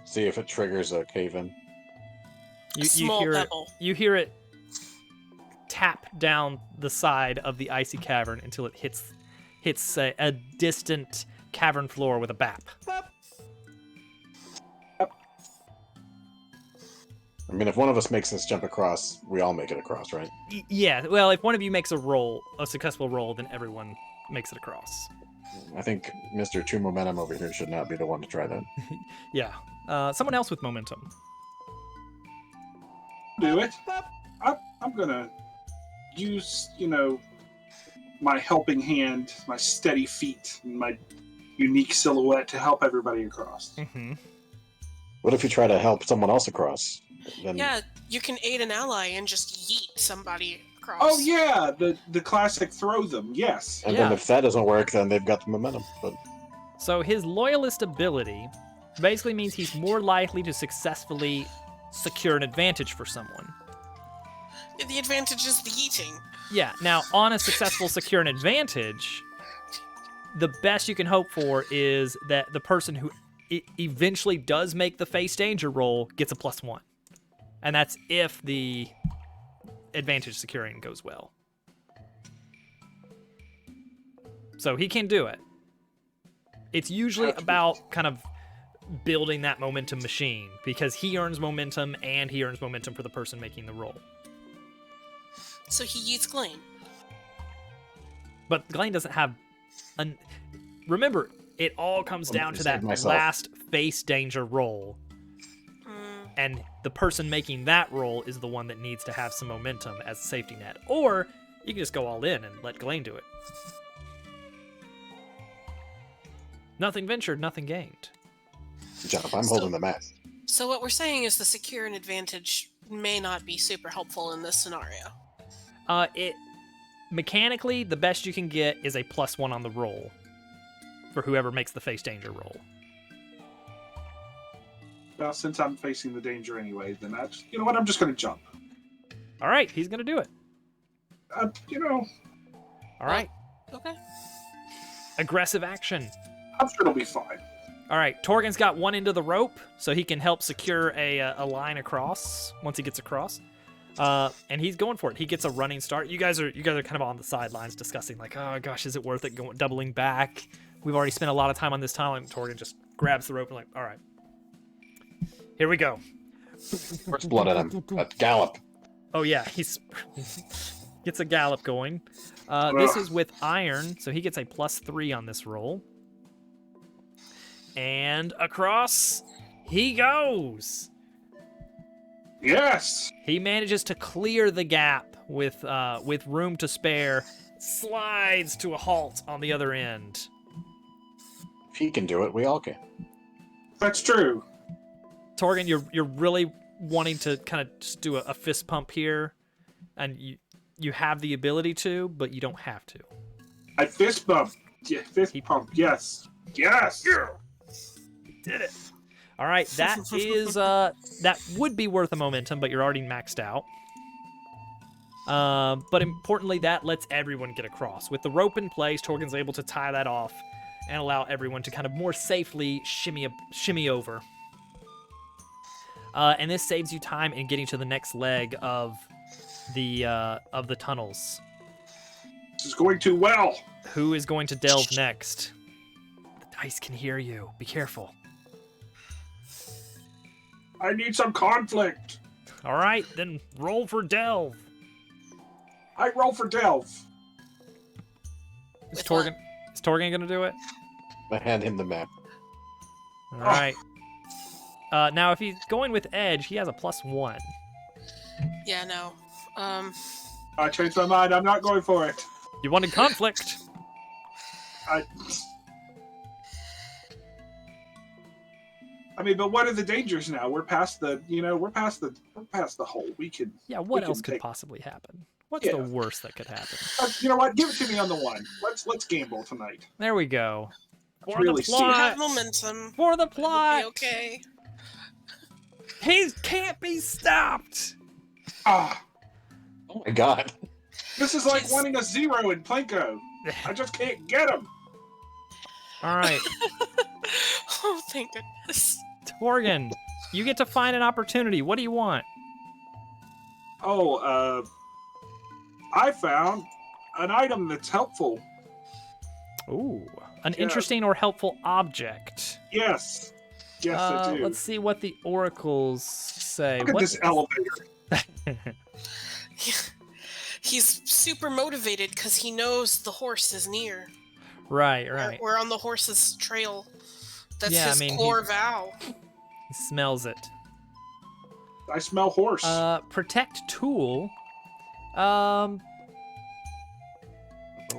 See if it triggers a cave-in. A small hear pebble. You hear it tap down the side of the icy cavern until it hits a distant cavern floor with a bap. I mean, if one of us makes this jump across, we all make it across, right? Yeah, well, if one of you makes a successful roll, then everyone makes it across. I think Mr. True Momentum over here should not be the one to try that. Yeah. Someone else with momentum. Do it. I'm gonna use, my helping hand, my steady feet, and my unique silhouette to help everybody across. Mm-hmm. What if you try to help someone else across? Then... Yeah, you can aid an ally and just yeet somebody across. Oh yeah, the classic throw them. Yes. And Yeah. then if that doesn't work, then they've got the momentum. But So his loyalist ability basically means he's more likely to successfully secure an advantage for someone. The advantage is the yeeting. Yeah, now on a successful secure an advantage, the best you can hope for is that the person who eventually does make the face danger roll gets a +1. And that's if the advantage securing goes well. So he can do it. It's usually about kind of building that momentum machine, because he earns momentum and he earns momentum for the person making the roll. So he yeets Glenn. But Glenn doesn't have remember, it all comes down to that last face danger roll. And the person making that roll is the one that needs to have some momentum as a safety net. Or you can just go all in and let Glenn do it. Nothing ventured, nothing gained. Jeff, I'm holding the mat. So what we're saying is the secure an advantage may not be super helpful in this scenario. Mechanically, the best you can get is a +1 on the roll for whoever makes the face danger roll. Well, since I'm facing the danger anyway, then you know what? I'm just going to jump. All right, he's going to do it. All All right. Okay. Aggressive action. I'm sure it'll be fine. All right, Torgen's got one end of the rope, so he can help secure a line across once he gets across. And he's going for it. He gets a running start. You guys are kind of on the sidelines discussing, like, oh gosh, is it worth it doubling back? We've already spent a lot of time on this tunnel, and Torgen just grabs the rope and like, all right, here we go. First blood at him. Gallop. Oh yeah, he's gets a gallop going. This is with iron, so he gets a +3 on this roll. And across he goes. Yes. He manages to clear the gap with room to spare. Slides to a halt on the other end. If he can do it, we all can. That's true. Torgen, you're really wanting to kind of just do a fist pump here, and you have the ability to, but you don't have to. I fist bump. Yeah, fist pump. Yes. Yes. Yeah. Did it. All right, that is that would be worth a momentum, but you're already maxed out. But importantly, that lets everyone get across. With the rope in place, Torgen's able to tie that off and allow everyone to kind of more safely shimmy over. And this saves you time in getting to the next leg of the tunnels. This is going too well. Who is going to delve next? The dice can hear you. Be careful. I need some conflict. All right, then roll for delve. I roll for delve. Is Torgen gonna do it? I hand him the map. All right. Now, if he's going with edge, he has a +1. Yeah, no. I changed my mind. I'm not going for it. You wanted conflict. I mean, but what are the dangers now? We're past the hole. We can. Yeah. What we else can could take... possibly happen? What's the worst that could happen? You know what? Give it to me on the one. Let's gamble tonight. There we go. For really the plot. You have momentum. For the plot. It'll be okay. He can't be stopped. Ah. Oh my god. This is like wanting a 0 in Plinko. I just can't get him. All right. Oh, thank goodness. Torgen, you get to find an opportunity. What do you want? Oh, I found an item that's helpful. Ooh, an interesting or helpful object. Yes. Yes, I do. Let's see what the oracles say. Look at this elevator. He's super motivated because he knows the horse is near. Right. We're on the horse's trail. That's his core vow. He smells it. I smell horse. Protect tool.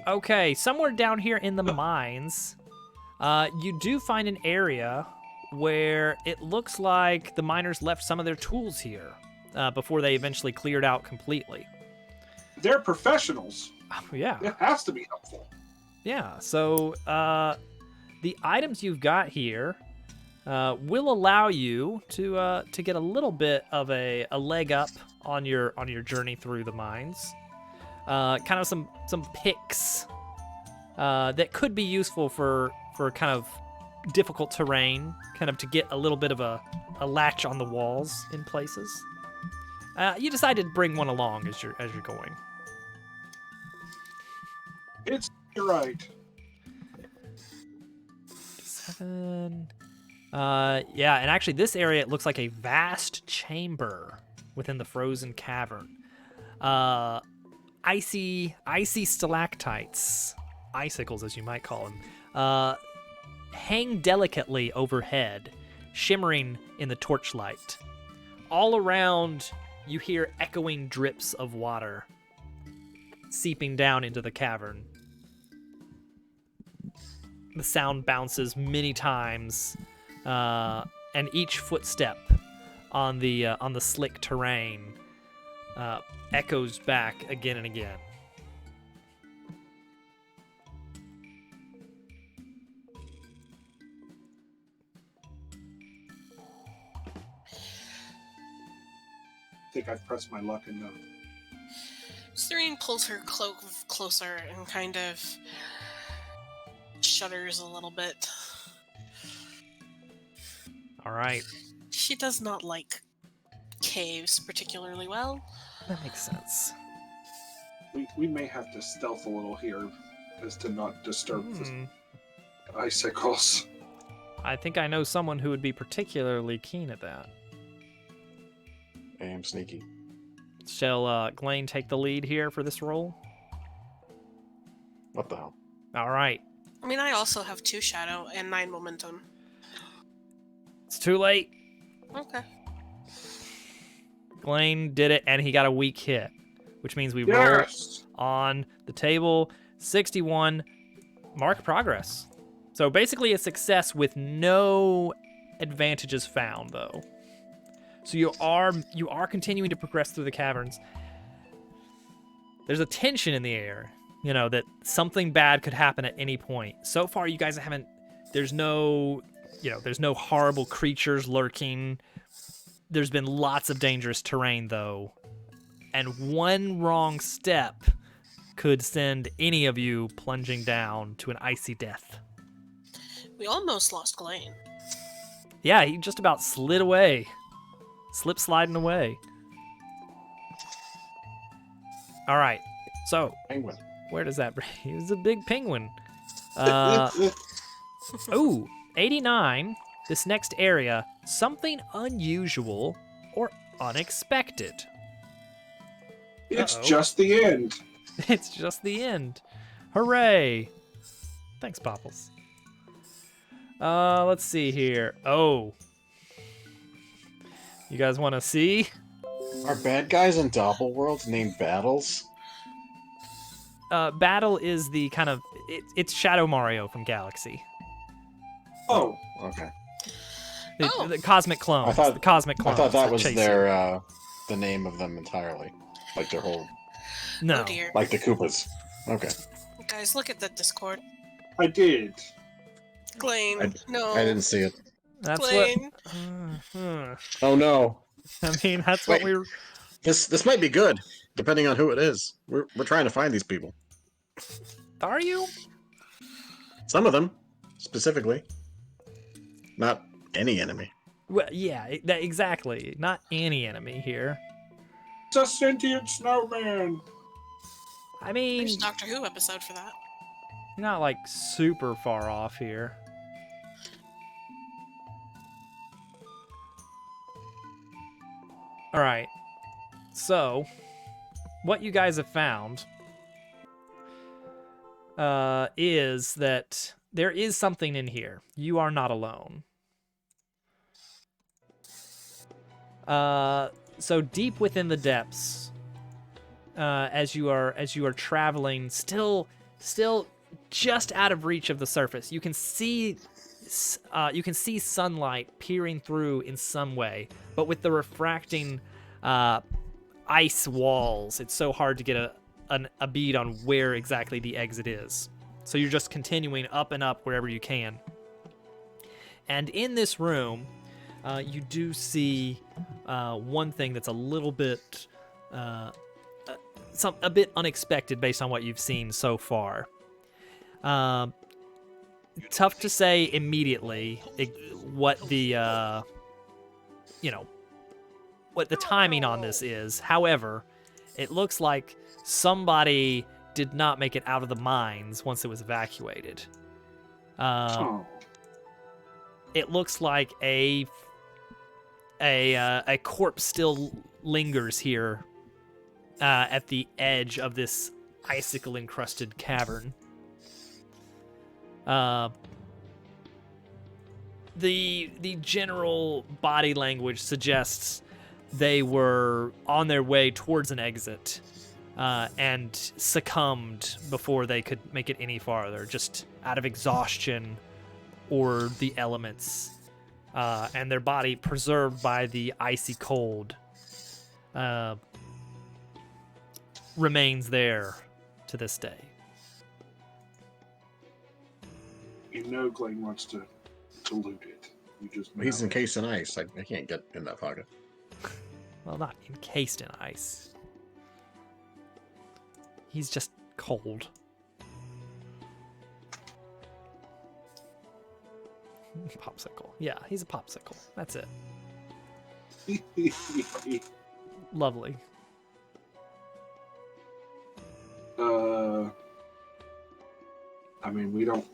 Okay, somewhere down here in the mines, you do find an area where it looks like the miners left some of their tools here before they eventually cleared out completely. They're professionals. Oh, yeah. It has to be helpful. Yeah, so the items you've got here will allow you to get a little bit of a leg up on your journey through the mines. Kind of some picks that could be useful for kind of difficult terrain, kind of to get a little bit of a latch on the walls in places. You decided to bring one along as you're going. You're right. 7. Yeah, and actually this area it looks like a vast chamber within the frozen cavern. Icy stalactites, icicles as you might call them, hang delicately overhead, shimmering in the torchlight. All around, you hear echoing drips of water seeping down into the cavern. The sound bounces many times, and each footstep on the slick terrain echoes back again and again. I think I've pressed my luck enough. Serene pulls her cloak closer and kind of shudders a little bit. All right. She does not like caves particularly well. That makes sense. We may have to stealth a little here as to not disturb the Hmm. icicles. I think I know someone who would be particularly keen at that. I am sneaky. Shall Glenn take the lead here for this role? What the hell? All right. I mean, I also have 2 shadow and 9 momentum. It's too late. Okay. Glenn did it, and he got a weak hit, which means we roll Yes! on the table 61. Mark progress. So basically a success with no advantages found, though. So you are continuing to progress through the caverns. There's a tension in the air, that something bad could happen at any point. So far, you guys haven't. There's no horrible creatures lurking. There's been lots of dangerous terrain, though, and one wrong step could send any of you plunging down to an icy death. We almost lost Glenn. Yeah, he just about slid away. Slip sliding away. All right, so Penguin. where does that bring? He was a big penguin. Ooh, 89. This next area, something unusual or unexpected. It's Uh-oh. just the end. It's just the end. Hooray! Thanks, Popples. Let's see here. Oh. You guys want to see? Are bad guys in Doppel worlds named Battles? Battle is the kind of... It's Shadow Mario from Galaxy. Oh, Okay. The Cosmic Clones. The Cosmic I Clones. thought that was chase their the name of them entirely, like their whole, you. No. Oh dear. like the Koopas. Okay. Guys, look at the Discord. I did. Glenn, no. I didn't see it. That's Glenn. what... Oh no. I mean, that's Wait. what we... This might be good, depending on who it is. We're trying to find these people. Are you? Some of them, specifically. Not any enemy. Well, yeah, exactly. Not any enemy here. It's a sentient snowman. I mean, There's a Doctor Who episode for that. you're not like super far off here. All right. So, what you guys have found is that there is something in here. You are not alone. So deep within the depths, as you are traveling, still just out of reach of the surface, you can see sunlight peering through in some way, but with the refracting ice walls, it's so hard to get a bead on where exactly the exit is. So you're just continuing up and up wherever you can. And in this room, you do see one thing that's a little bit, a bit unexpected based on what you've seen so far. Tough to say immediately what the what the timing on this is. However, it looks like somebody did not make it out of the mines once it was evacuated. It looks like a corpse still lingers here at the edge of this icicle-encrusted cavern. The general body language suggests they were on their way towards an exit and succumbed before they could make it any farther, just out of exhaustion or the elements, and their body preserved by the icy cold remains there to this day. You know Glenn wants to loot it. You just He's know it. encased in ice. I can't get in that pocket. Well, not encased in ice. He's just cold. Popsicle. Yeah, he's a popsicle. That's it. Lovely. I mean, we don't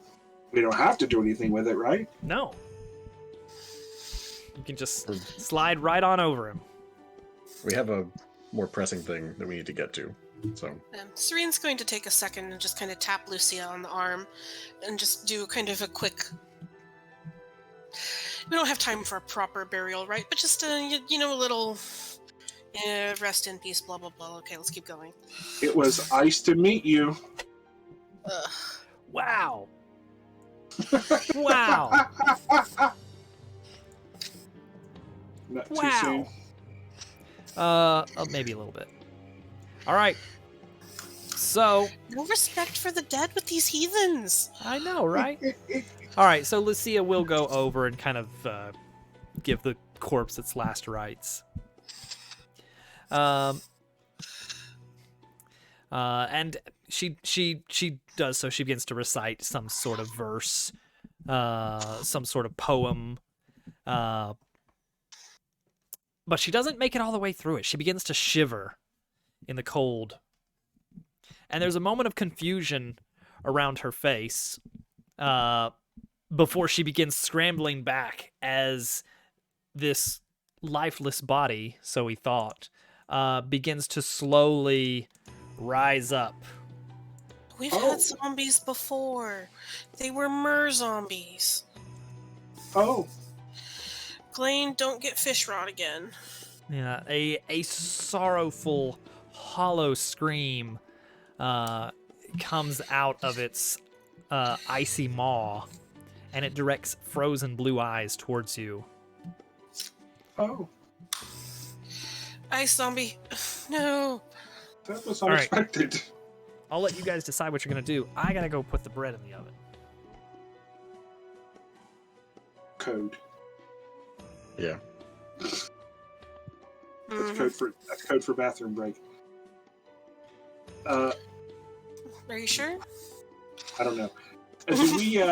have to do anything with it, right? No. You can just slide right on over him. We have a more pressing thing that we need to get to. So Serene's going to take a second and just kind of tap Lucia on the arm and just do kind of a quick... We don't have time for a proper burial, right? But just, a little... rest in peace, blah, blah, blah. Okay, let's keep going. It was nice to meet you. Wow. Wow. Not too Wow. soon. Maybe a little bit. All right. So... No respect for the dead with these heathens. I know, right? All right, so Lucia will go over and kind of give the corpse its last rites. And she does so. She begins to recite some sort of verse, some sort of poem. But she doesn't make it all the way through it. She begins to shiver in the cold. And there's a moment of confusion around her face before she begins scrambling back as this lifeless body, so he thought, begins to slowly rise up. We've had zombies before. They were mer-zombies. Oh. Glane, don't get fish rot again. Yeah, a sorrowful, hollow scream comes out of its icy maw, and it directs frozen blue eyes towards you. Oh. Ice zombie. No. That was All right. unexpected. I'll let you guys decide what you're going to do. I got to go put the bread in the oven. Code. yeah. That's code for bathroom break. Are you sure? I don't know. Do we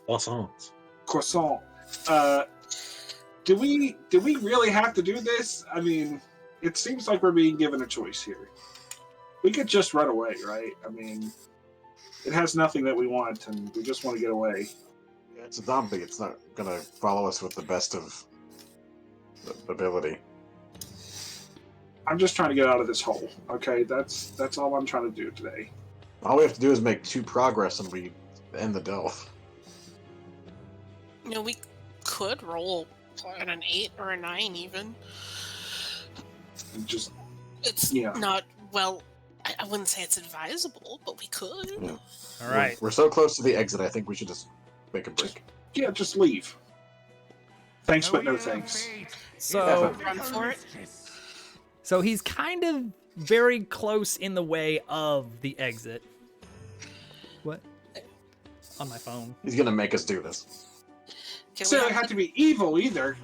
Croissants. croissant? Do we really have to do this? I mean, it seems like we're being given a choice here. We could just run away, right? I mean, it has nothing that we want, and we just want to get away. Yeah, it's a zombie. It's not gonna follow us with the best of ability. I'm just trying to get out of this hole. Okay, that's all I'm trying to do today. All we have to do is make 2 progress, and we end the delve. We could roll at an 8 or a 9 even. And just It's not, well, I wouldn't say it's advisable, but we could. Yeah. All right. We're so close to the exit. I think we should just make a break. just leave. Thanks, but no thanks. So, Run for it. so he's kind of very close in the way of the exit. What? On my phone. He's gonna make us do this. Okay, So it had to be evil either.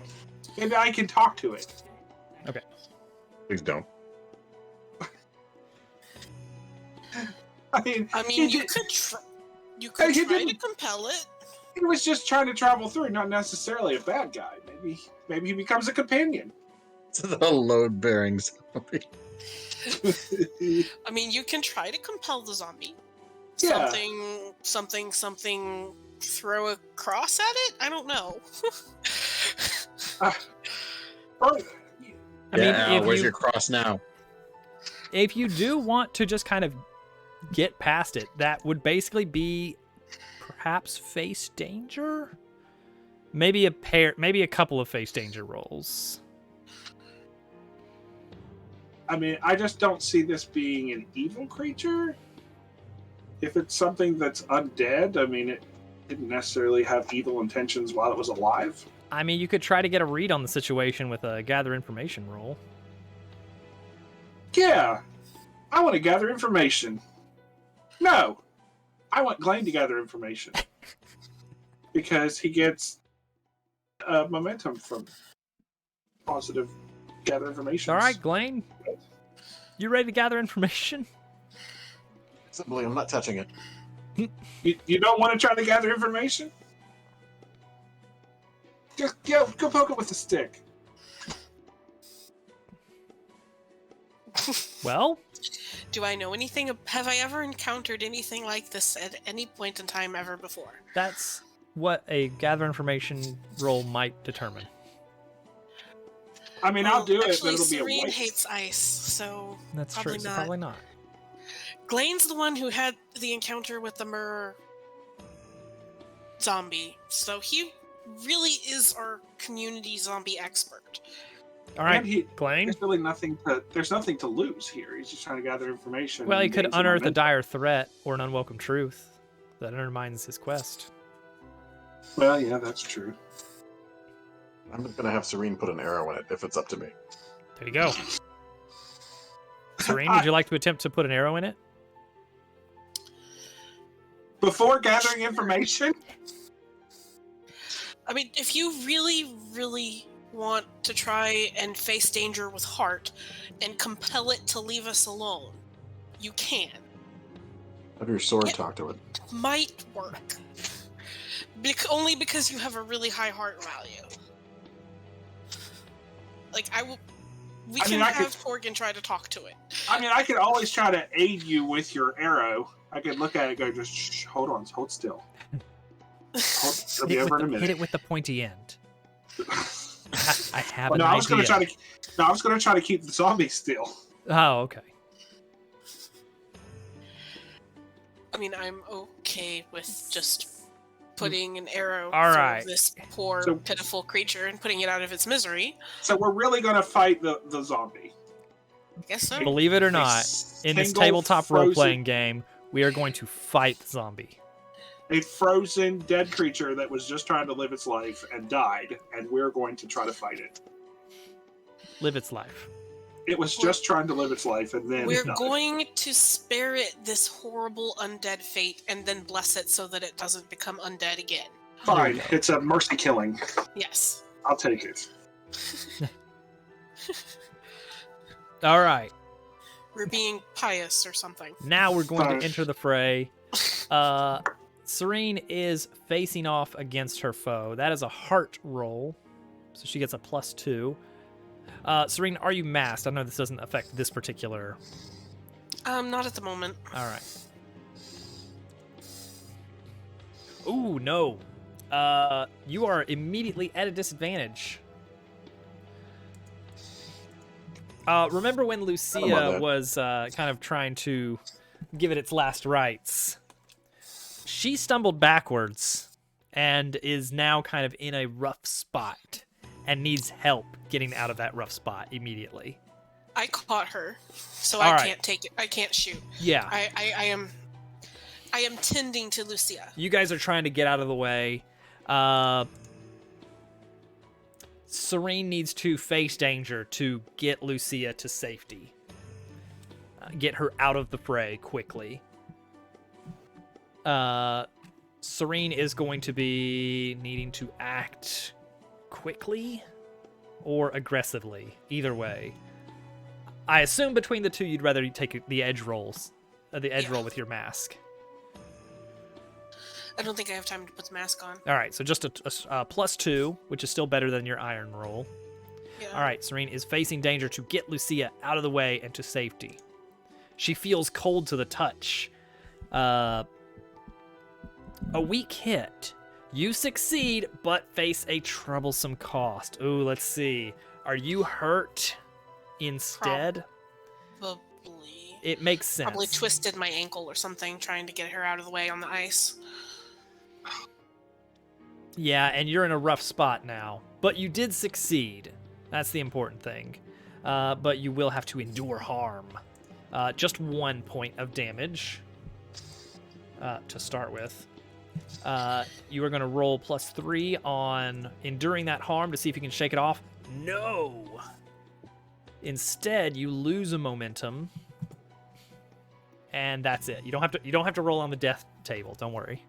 Maybe I can talk to it. Okay. Please don't. I mean, you could try He to didn't- compel it. he was just trying to travel through, not necessarily a bad guy. Maybe he becomes a companion. It's the load-bearing zombie. I mean, you can try to compel the zombie. Yeah. Something, throw a cross at it? I don't know. I mean, if where's you, your cross now? if you do want to just kind of get past it, that would basically be perhaps face danger? Maybe a couple of face danger rolls. I mean, I just don't see this being an evil creature. If it's something that's undead, I mean, it didn't necessarily have evil intentions while it was alive. I mean, you could try to get a read on the situation with a gather information roll. Yeah, I want to gather information. No, I want Glane to gather information. Because he gets momentum from positive gather information. All right, Glane. You ready to gather information? Simply, I'm not touching it. You don't want to try to gather information? Just go poke it with a stick. Well, Do I know anything? Have I ever encountered anything like this at any point in time ever before? that's what a gather information roll might determine. I mean, I'll do it, actually, but it'll be a Serene waste. hates ice, so That's probably true. So not. probably not. Glaine's the one who had the encounter with the Myrrh zombie, so he really is our community zombie expert. All right, And Glane. There's really nothing to lose here. He's just trying to gather information. Well, he and could gain some unearth a momentum. dire threat or an unwelcome truth that undermines his quest. Well, yeah, that's true. I'm gonna have Serene put an arrow in it if it's up to me. There you go. Serene, would you like to attempt to put an arrow in it? Before gathering information? I mean, if you really, really want to try and face danger with heart and compel it to leave us alone, you can. Have your sword Yeah. talk to it. Might work. Only because you have a really high heart value. Like, we I can mean, I have could- Torgan try to talk to it. I mean, I could always try to aid you with your arrow. I could look at it and go, just shh, hold on, hold still. It'll be over in a hit minute. it with the pointy end. I have Well, an no, I was idea. going to try to keep the zombie still. Oh, okay. I mean, I'm okay with just putting an arrow All through right. this poor, So- pitiful creature and putting it out of its misery. So we're really going to fight the zombie. I guess so. Believe it or not, in this Single tabletop frozen- role-playing game, we are going to fight the zombie. A frozen, dead creature that was just trying to live its life and died, and we're going to try to fight it. Live its life. It was just trying to live its life, and then We're died. going to spare it this horrible undead fate and then bless it so that it doesn't become undead again. Fine, it's a mercy killing. Yes. I'll take it. All right. We're being pious or something. Now we're going Fine. to enter the fray. Serene is facing off against her foe. That is a heart roll, so she gets a +2. Serene, are you masked? I know this doesn't affect this particular. Not at the moment. All right. Ooh, no. You are immediately at a disadvantage. Remember when Lucia was kind of trying to give it its last rites? She stumbled backwards and is now kind of in a rough spot and needs help getting out of that rough spot immediately. I caught her, so All I right. can't take it. I can't shoot. Yeah. I am tending to Lucia. You guys are trying to get out of the way. Serene needs to face danger to get Lucia to safety. Get her out of the fray quickly. Serene is going to be needing to act quickly or aggressively. Either way. I assume between the two, you'd rather take the edge rolls. The edge roll with your mask. I don't think I have time to put the mask on. All right, so just a +2, which is still better than your iron roll. Yeah. All right, Serene is facing danger to get Lucia out of the way and to safety. She feels cold to the touch. A weak hit. You succeed, but face a troublesome cost. Ooh, let's see. Are you hurt instead? Probably. It makes sense. Probably twisted my ankle or something trying to get her out of the way on the ice. Yeah, and you're in a rough spot now. But you did succeed. That's the important thing. But you will have to endure harm. Just 1 point of damage to start with. You are going to roll +3 on enduring that harm to see if you can shake it off. No! Instead, you lose a momentum. And that's it. You don't have to roll on the death table. Don't worry.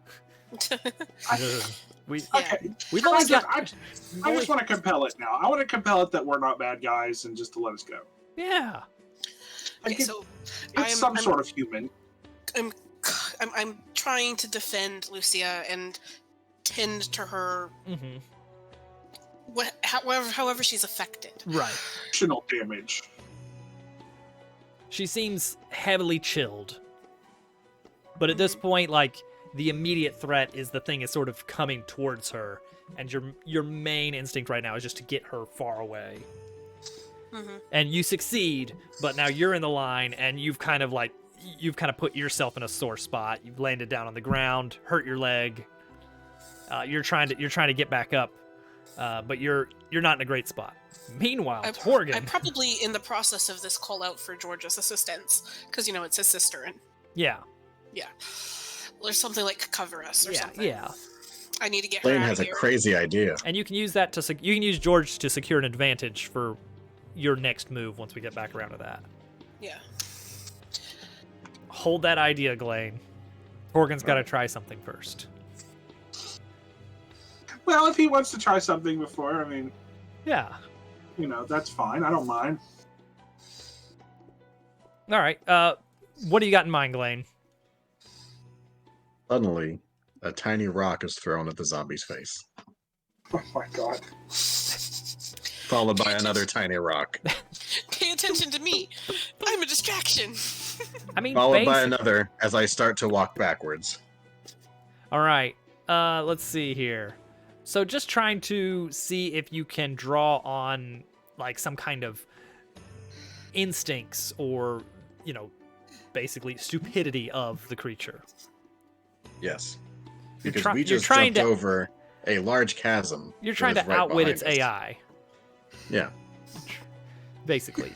We've only got. I just want to compel it now. I want to compel it that we're not bad guys and just to let us go. Yeah. Okay, Like so it's some sort of human. I'm I'm trying to defend Lucia and tend to her. Mm-hmm. However she's affected. Right. Emotional damage. She seems heavily chilled. But at this point, like, the immediate threat is the thing is sort of coming towards her, and your main instinct right now is just to get her far away. Mm-hmm. And you succeed, but now you're in the line, and you've kind of put yourself in a sore spot. You've landed down on the ground, hurt your leg. You're trying to get back up, but you're not in a great spot. Meanwhile, Torgan. I'm probably in the process of this call out for George's assistance because it's his sister and yeah. There's something like cover us or something. Yeah. I need to get her Blaine out has of a here. crazy idea. And you can use that you can use George to secure an advantage for your next move once we get back around to that. Yeah. Hold that idea, Glenn. Torgan's got to try something first. Well, if he wants to try something before, I mean, Yeah. That's fine. I don't mind. All right. What do you got in mind, Glenn? Suddenly, a tiny rock is thrown at the zombie's face, Oh my god. followed by another tiny rock, Pay attention to me. I'm a distraction. I mean, followed by another as I start to walk backwards. All right. Let's see here. So just trying to see if you can draw on like some kind of instincts or, basically stupidity of the creature. Yes. You're Because try- we you're just trying jumped to- over a large chasm. You're that trying is to right outwit behind its us. AI, Yeah. basically.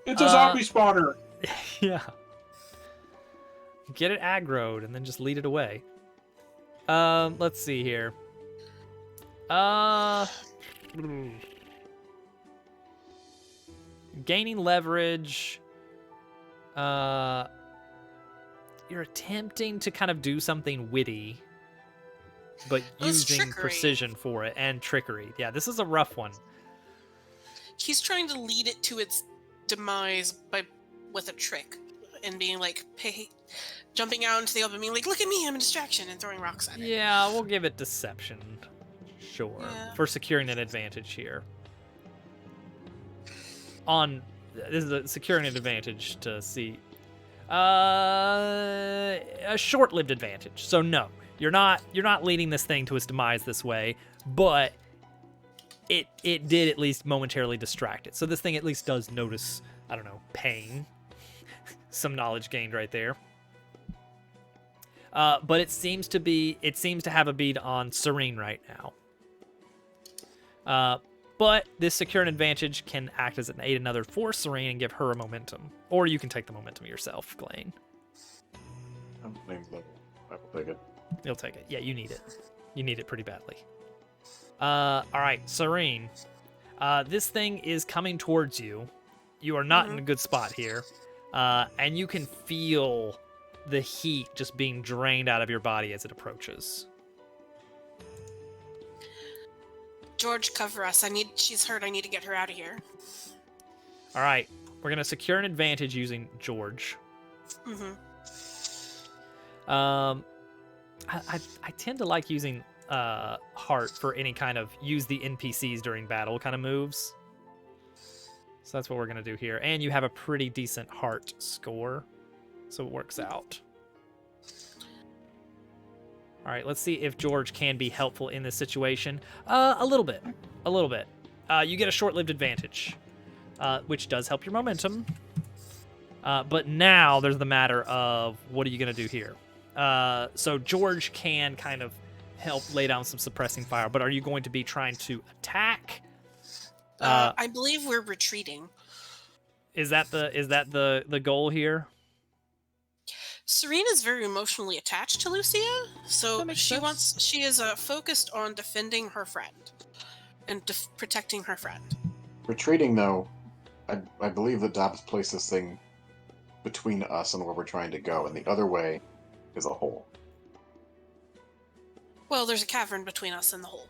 It's a zombie spawner. Yeah. Get it aggroed and then just lead it away. Let's see here. Gaining leverage. You're attempting to kind of do something witty, but Well, it's using trickery. precision for it and trickery. Yeah, this is a rough one. He's trying to lead it to its demise with a trick and being like, jumping out into the open, being like, look at me, I'm a distraction, and throwing rocks at it. Yeah, we'll give it deception. Sure. Yeah. For securing an advantage here. This is securing an advantage to see. A short-lived advantage. So no, you're not leading this thing to its demise this way, but it did at least momentarily distract it. So this thing at least does notice, I don't know, pain. Some knowledge gained right there. But it seems to have a bead on Serene right now. But this secure an advantage can act as an aid another for Serene and give her a momentum. Or you can take the momentum yourself, Glenn. I'm playing level. I will take it. You'll take it. Yeah, you need it. You need it pretty badly. All right, Serene. This thing is coming towards you. You are not in a good spot here. And you can feel the heat just being drained out of your body as it approaches. George, cover us. She's hurt. I need to get her out of here. All right, we're gonna secure an advantage using George. Mm-hmm. I tend to like using heart for any kind of use the NPCs during battle kind of moves. So that's what we're gonna do here. And you have a pretty decent heart score, so it works out. All right, let's see if George can be helpful in this situation. A little bit. You get a short-lived advantage, which does help your momentum. But now there's the matter of what are you going to do here? So George can kind of help lay down some suppressing fire, but are you going to be trying to attack? I believe we're retreating. Is that the goal here? Serena is very emotionally attached to Lucia, so That makes sense. she is focused on defending her friend and protecting her friend. Retreating, though, I believe that Dobbs placed this thing between us and where we're trying to go, and the other way is a hole. Well, there's a cavern between us and the hole.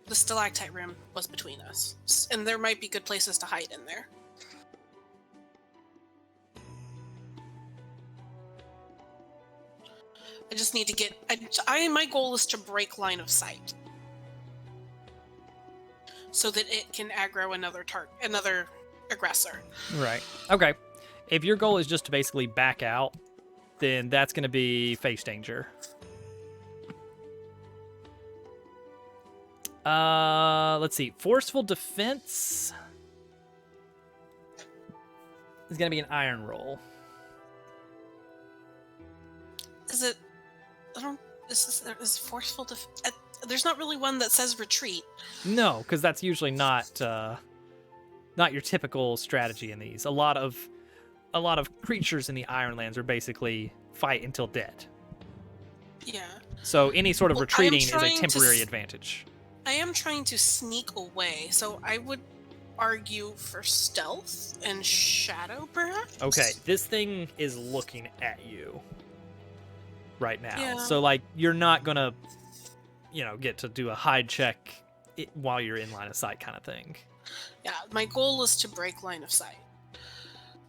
The stalactite room was between us, and there might be good places to hide in there. I just need to get. My goal is to break line of sight, so that it can aggro another aggressor. Right. Okay. If your goal is just to basically back out, then that's going to be face danger. Let's see. Forceful defense is going to be an iron roll. Is it? I don't. Is forceful there's not really one that says retreat. No, because that's usually not your typical strategy in these. A lot of creatures in the Ironlands are basically fight until dead. Yeah. So any sort of retreating is a trying temporary advantage. I am trying to sneak away, so I would argue for stealth and shadow, perhaps? Okay, this thing is looking at you right now. Yeah. So, like, you're not going to, get to do a hide check while you're in line of sight kind of thing. Yeah, my goal is to break line of sight.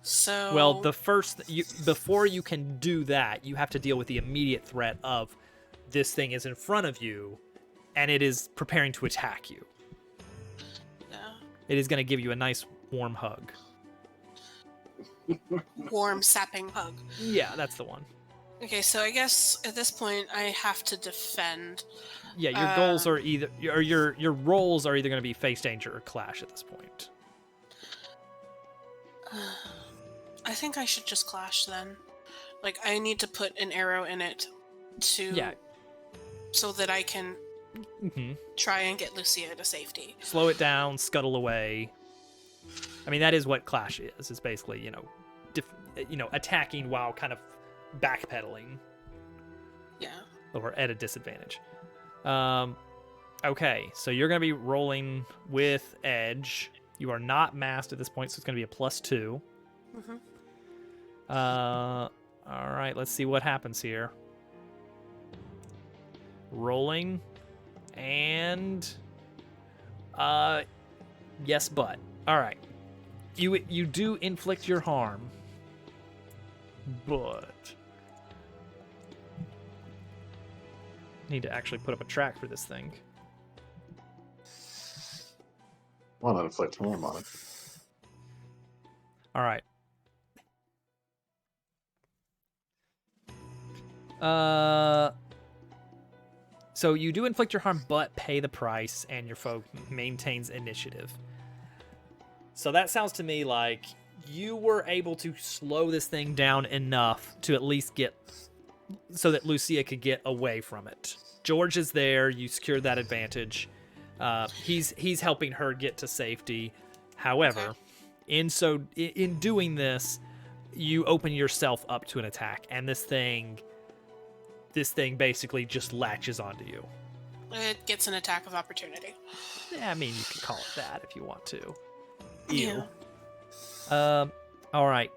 So... Well, before you can do that, you have to deal with the immediate threat of this thing is in front of you, and it is preparing to attack you. Yeah. It is going to give you a nice warm hug. Warm, sapping hug. Yeah, that's the one. Okay, so I guess at this point I have to defend. Yeah, your goals are either, or your roles are either going to be face danger or clash at this point. I think I should just clash then. Like, I need to put an arrow in it so that I can try and get Lucia to safety. Slow it down, scuttle away. I mean, that is what clash is. It's basically, attacking while kind of backpedaling. Yeah. Or at a disadvantage. Okay, so you're going to be rolling with edge. You are not masked at this point, so it's going to be a +2. Mm-hmm. All right, let's see what happens here. Rolling. And... yes, but. All right. You do inflict your harm. But... need to actually put up a track for this thing. Well, not inflict harm on it. All right. So you do inflict your harm, but pay the price, and your foe maintains initiative. So that sounds to me like you were able to slow this thing down enough to at least get so that Lucia could get away from it. George is there. You secured that advantage. He's helping her get to safety. However, in doing this, you open yourself up to an attack, and this thing basically just latches onto you. It gets an attack of opportunity. Yeah, I mean, you could call it that if you want to. Yeah. All right.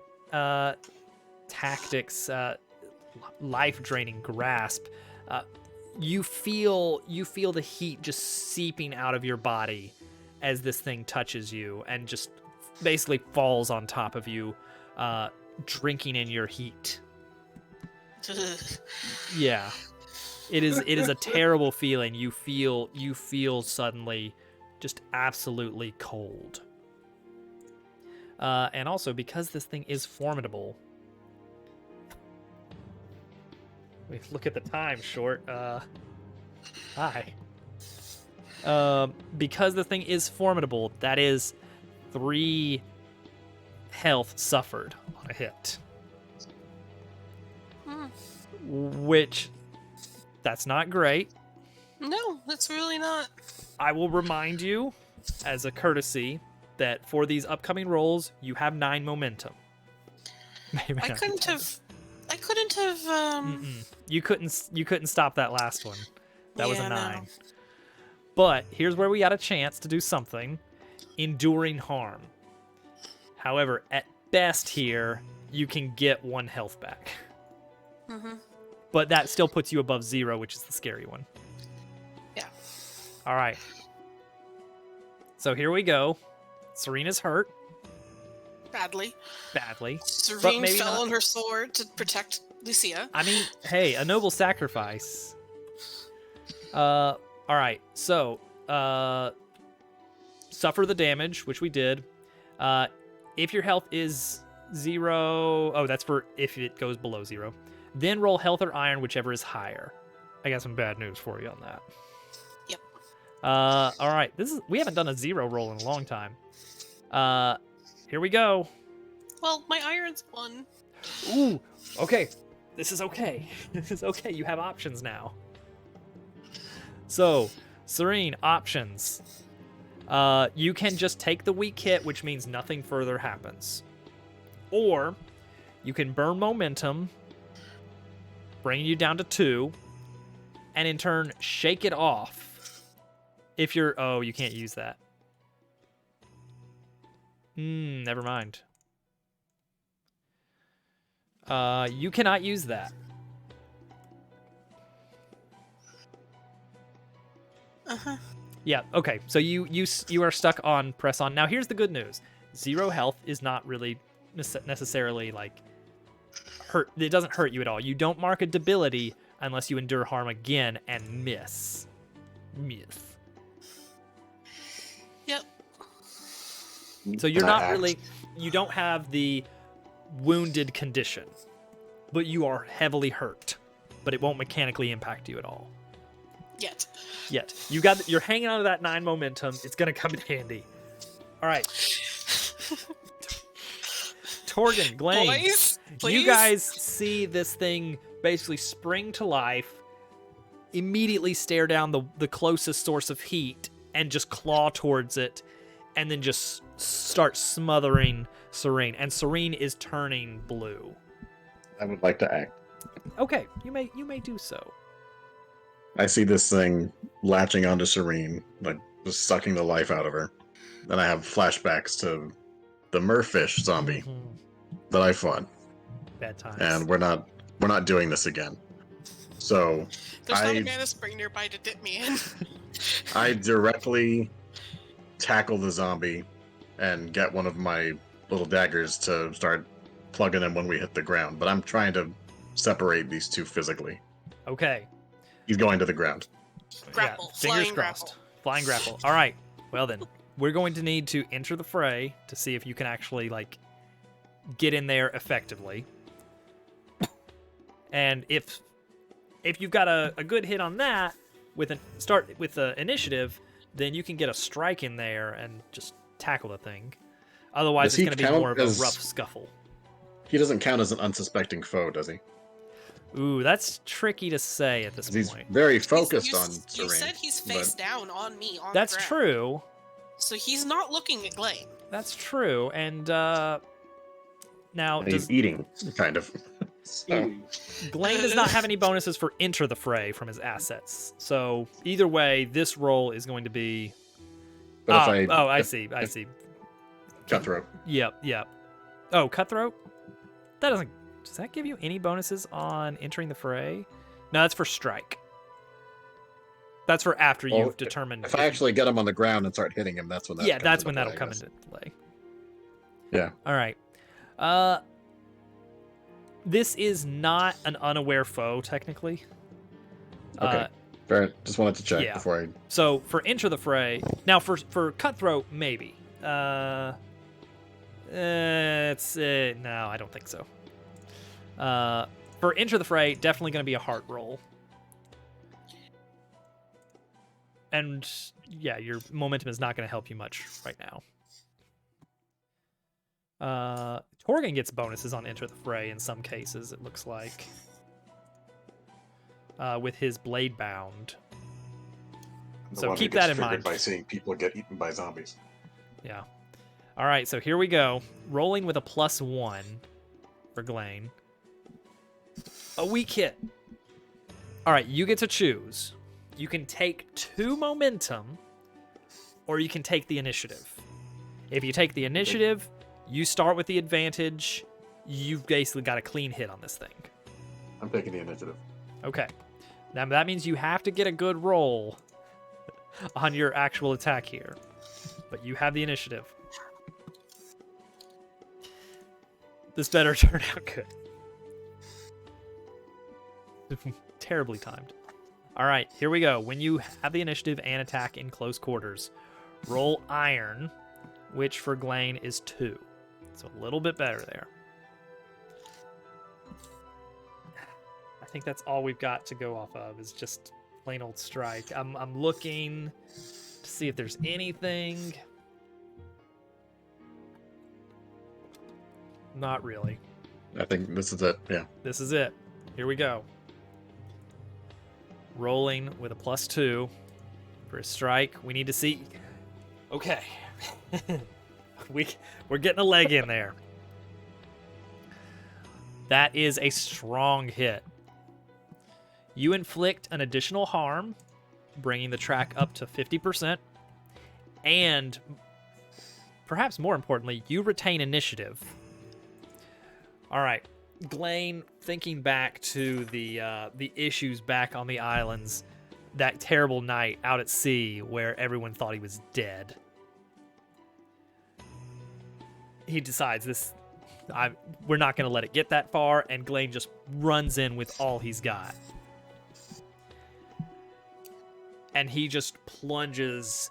Tactics. Life-draining grasp. You feel the heat just seeping out of your body as this thing touches you and just basically falls on top of you, drinking in your heat. Yeah, it is a terrible feeling. You feel suddenly just absolutely cold. And also because this thing is formidable. Wait, look at the time, Short. Hi. Because the thing is formidable, that is 3 health suffered on a hit. Which, that's not great. No, that's really not. I will remind you, as a courtesy, that for these upcoming rolls, you have 9 momentum. Maybe I couldn't have. You couldn't stop that last one. That was a 9. No. But here's where we got a chance to do something. Enduring harm. However, at best here, you can get 1 health back. Mm-hmm. But that still puts you above 0, which is the scary one. Yeah. All right. So here we go. Serena's hurt. Badly. Badly. Serene maybe fell not. on her sword to protect Lucia. I mean, hey, a noble sacrifice. All right. So, suffer the damage, which we did. If your health is 0, oh, that's for if it goes below 0. Then roll health or iron, whichever is higher. I got some bad news for you on that. Yep. All right. We haven't done a 0 roll in a long time. Here we go. Well, my iron's 1. Ooh. Okay. This is okay. This is okay. You have options now. So, Serene, options. You can just take the weak hit, which means nothing further happens. Or, you can burn momentum, bringing you down to 2, and in turn, shake it off. If you're... Oh, you can't use that. Never mind. You cannot use that. Uh-huh. Yeah, okay. So you are stuck on press on. Now here's the good news. 0 health is not really necessarily like hurt. It doesn't hurt you at all. You don't mark a debility unless you endure harm again and miss. Yep. So you're not really, you don't have the wounded condition, but you are heavily hurt, but it won't mechanically impact you at all. Yet. You're hanging on to that 9 momentum. It's going to come in handy. All right. Torgan, Glane, Please? You guys see this thing basically spring to life, immediately stare down the closest source of heat, and just claw towards it, and then just start smothering Serene. And Serene is turning blue. I would like to act. Okay, you may do so. I see this thing latching onto Serene, like just sucking the life out of her. Then I have flashbacks to the merfish zombie that I fought. Bad times. And we're not doing this again. So There's not a mana spring nearby to dip me in. I directly tackle the zombie and get one of my little daggers to start plugging him when we hit the ground. But I'm trying to separate these two physically. Okay. He's going to the ground. Grapple. Yeah, fingers Flying crossed. grapple. Flying grapple. All right. Well then, we're going to need to enter the fray to see if you can actually like get in there effectively. And if you've got a good hit on that with the initiative, then you can get a strike in there and just tackle the thing. Otherwise, Does it's he going to be count more of a as- rough scuffle. He doesn't count as an unsuspecting foe, does he? Ooh, that's tricky to say at this He's point. very focused You on Serene. said he's face but down on me on That's the ground. true. So he's not looking at Glane. That's true. And now he's eating, kind of. So, Glane does not have any bonuses for enter the fray from his assets. So either way, this roll is going to be. but I see. Cutthroat. Yep. Oh, cutthroat. Does that give you any bonuses on entering the fray? No, that's for strike. That's for after Well, you've determined. If I actually get him on the ground and start hitting him, that's when that. That's when that'll come into play. Yeah. All right. This is not an unaware foe, technically. Okay. Fair. Just wanted to check yeah. before I. So for enter the fray, now for cutthroat, maybe. No, I don't think so. For enter the fray, definitely going to be a heart roll. And yeah, your momentum is not going to help you much right now. Torgan gets bonuses on enter the fray in some cases, it looks like. With his blade bound. So keep that in mind. By seeing people get eaten by zombies. Yeah. All right, so here we go. Rolling with a +1 for Glane. A weak hit. All right, you get to choose. You can take 2 momentum, or you can take the initiative. If you take the initiative, you start with the advantage. You've basically got a clean hit on this thing. I'm taking the initiative. Okay. Now that means you have to get a good roll on your actual attack here. But you have the initiative. This better turn out good. Terribly timed. All right, here we go. When you have the initiative and attack in close quarters, roll iron, which for Glane is 2. So a little bit better there. I think that's all we've got to go off of is just plain old strike. I'm looking to see if there's anything. Not really. I think this is it. Yeah. This is it. Here we go. Rolling with a +2 for a strike. We need to see. Okay. We're getting a leg in there. That is a strong hit. You inflict an additional harm, bringing the track up to 50%. And perhaps more importantly, you retain initiative. All right. Glane, thinking back to the issues back on the islands, that terrible night out at sea where everyone thought he was dead. He decides we're not going to let it get that far, and Glane just runs in with all he's got. And he just plunges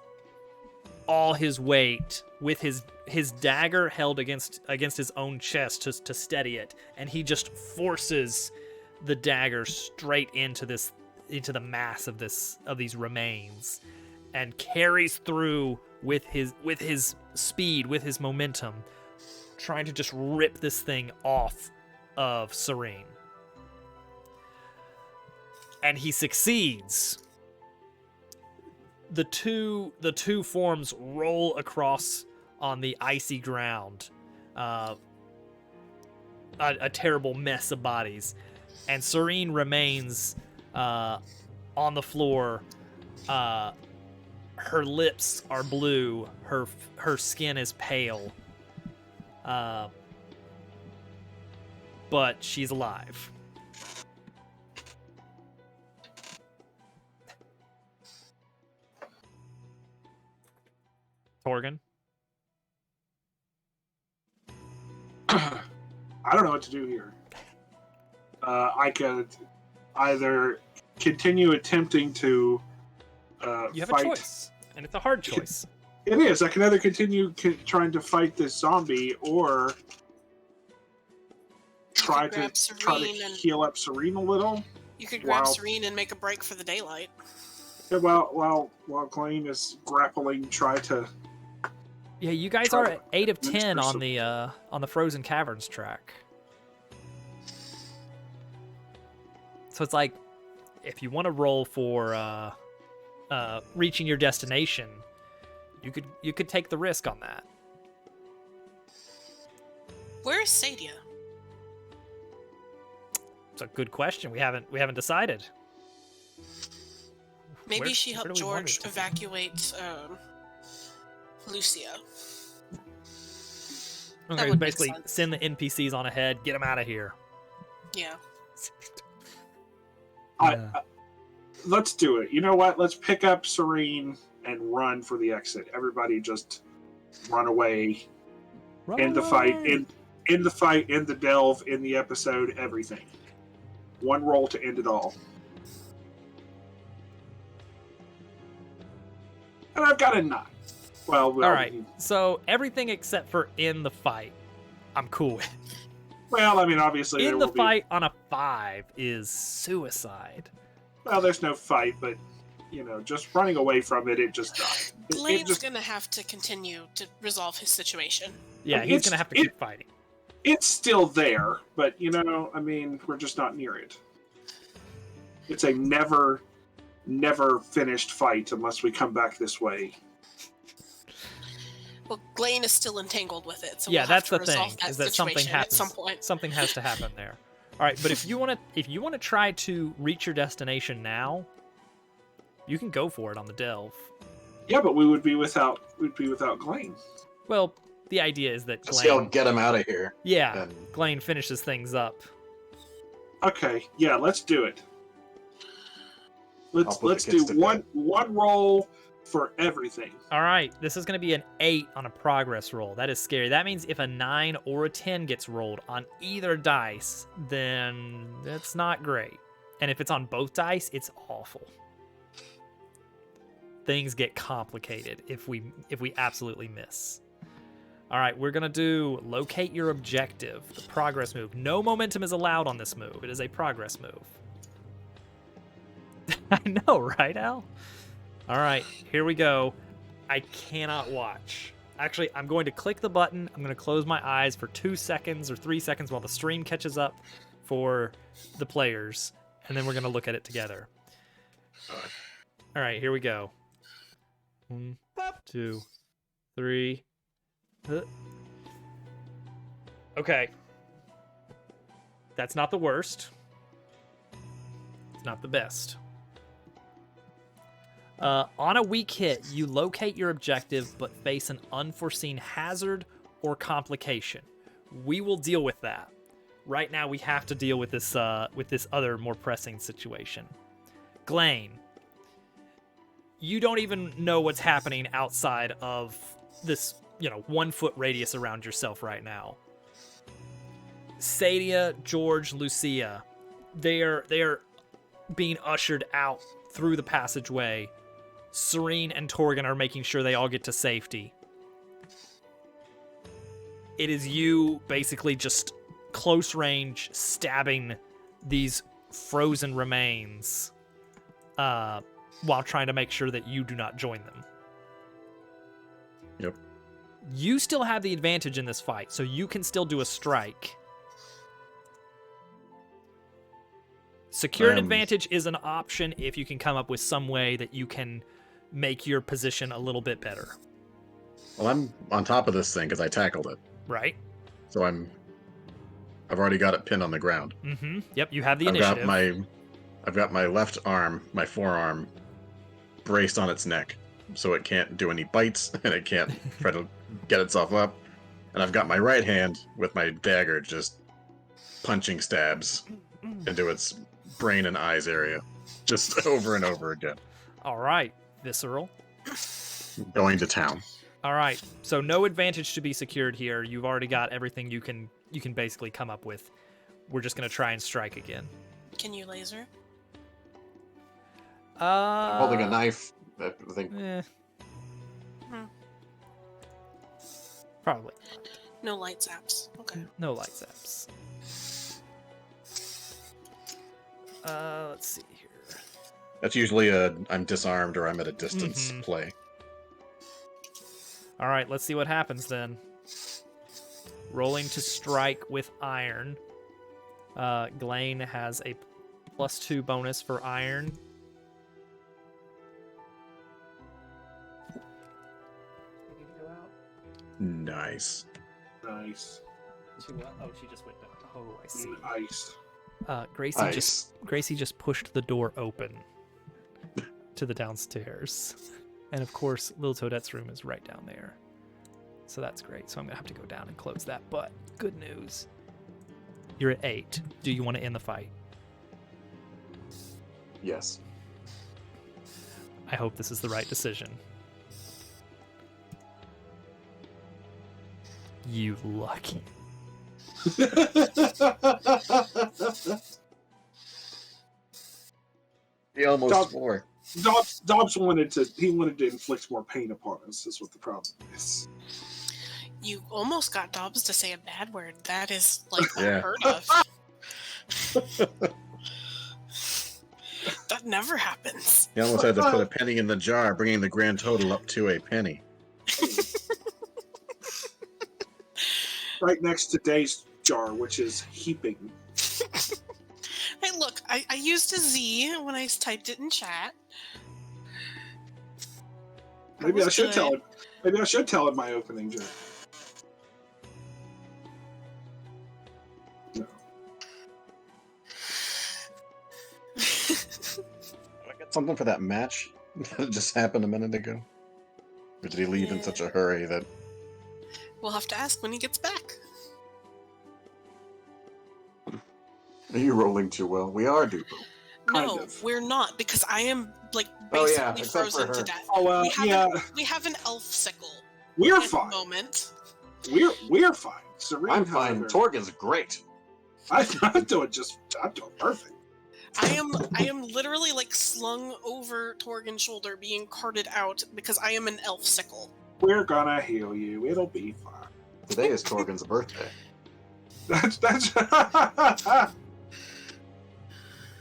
all his weight with his dagger held against his own chest to steady it, and he just forces the dagger straight into the mass of these remains, and carries through with his speed, with his momentum, trying to just rip this thing off of Serene. And he succeeds. The two forms roll across on the icy ground, a terrible mess of bodies, and Serene remains on the floor. Her lips are blue, her skin is pale, but she's alive. Torgan? I don't know what to do here. I could either continue attempting to You have fight. a choice, and it's a hard choice. It is. I can either continue trying to fight this zombie, or try to heal up Serene a little. You could grab Serene and make a break for the daylight. Yeah, while Glane is grappling, try to. Yeah, you guys are at 8 of 10 on the Frozen Caverns track. So it's like, if you want to roll for reaching your destination, you could take the risk on that. Where is Sadia? It's a good question. We haven't decided. Maybe she helped George evacuate Lucia. Okay, basically send the NPCs on ahead, get them out of here. Yeah. Let's do it. You know what? Let's pick up Serene and run for the exit. Everybody just run away. In the fight, in the fight, in the delve, in the episode, everything. One roll to end it all. And I've got a 9. Well, all right. So everything except for in the fight, I'm cool with. Well, I mean, obviously, in the fight on a 5 is suicide. Well, there's no fight, but just running away from it, it just died. Glane's gonna have to continue to resolve his situation. Yeah, he's gonna have to keep fighting. It's still there, but I mean, we're just not near it. It's a never finished fight unless we come back this way. Well, Glane is still entangled with it, so yeah, we'll that's have to the thing. resolve that Is that something happens at some point. Something has to happen there. All right, but if you want to try to reach your destination now, you can go for it on the delve. Yeah, but we'd be without Glane. Well, the idea is that Glane... I'll get him out of here. Yeah, Glane finishes things up. Okay, yeah, let's do it. Let's do one roll for everything. All right, this is going to be an 8 on a progress roll. That is scary. That means if a 9 or a 10 gets rolled on either dice, then that's not great. And if it's on both dice, it's awful. Things get complicated if we absolutely miss. All right, we're going to do locate your objective, the progress move. No momentum is allowed on this move. It is a progress move. I know, right, Al? All right, here we go. I cannot watch. Actually, I'm going to click the button. I'm going to close my eyes for 2 seconds or 3 seconds while the stream catches up for the players, and then we're going to look at it together. All right, here we go. 1, 2, 3. Okay. That's not the worst. It's not the best. On a weak hit, you locate your objective but face an unforeseen hazard or complication. We will deal with that. Right now, we have to deal with this other more pressing situation. Glaine, you don't even know what's happening outside of this, 1 foot radius around yourself right now. Sadia, George, Lucia, they are being ushered out through the passageway. Serene and Torgan are making sure they all get to safety. It is you basically just close range stabbing these frozen remains while trying to make sure that you do not join them. Yep. You still have the advantage in this fight, so you can still do a strike. Secured advantage is an option if you can come up with some way that you can make your position a little bit better. Well, I'm on top of this thing because I tackled it. Right. So I've already got it pinned on the ground. Mm-hmm. Yep, you have the initiative. I've got my left arm, my forearm, braced on its neck, so it can't do any bites and it can't try to get itself up. And I've got my right hand with my dagger just punching stabs into its brain and eyes area, just over and over again. All right, Visceral. Going to town. All right, so no advantage to be secured here. You've already got everything you can basically come up with. We're just gonna try and strike again. Can you laser? I'm holding a knife. I think. Probably. No light zaps. Okay. No light zaps. Let's see here. That's usually I'm disarmed or I'm at a distance play. All right, let's see what happens then. Rolling to strike with iron. Glaine has a +2 bonus for iron. Nice. Nice. Oh, she just went down. Oh, I see. Nice. Gracie just pushed the door open to the downstairs. And of course, Little Toadette's room is right down there. So that's great. So I'm going to have to go down and close that. But good news. You're at 8. Do you want to end the fight? Yes. I hope this is the right decision. You lucky. He almost swore. Dobbs wanted to inflict more pain upon us, is what the problem is. You almost got Dobbs to say a bad word. That is like Yeah. unheard of. That never happens. He almost had to put a penny in the jar, bringing the grand total up to a penny. Right next to Day's jar, which is heaping. Hey, look, I used a Z when I typed it in chat. Maybe I should tell it. Maybe I should tell it my opening joke. No. I got something for that match that just happened a minute ago. Or did he leave in such a hurry that... We'll have to ask when he gets back. Are you rolling too well? We are, Dupo. No, we're not, because I am like Oh, basically yeah, except for frozen to her. death. Oh, yeah. We have an elf sickle. We're at the fine. moment. We're fine. Serene, I'm fine. however, Torg is great. I'm doing perfect. I am literally like slung over Torgen's shoulder, being carted out because I am an elf sickle. We're gonna heal you. It'll be fine. Today is Torgen's birthday. That's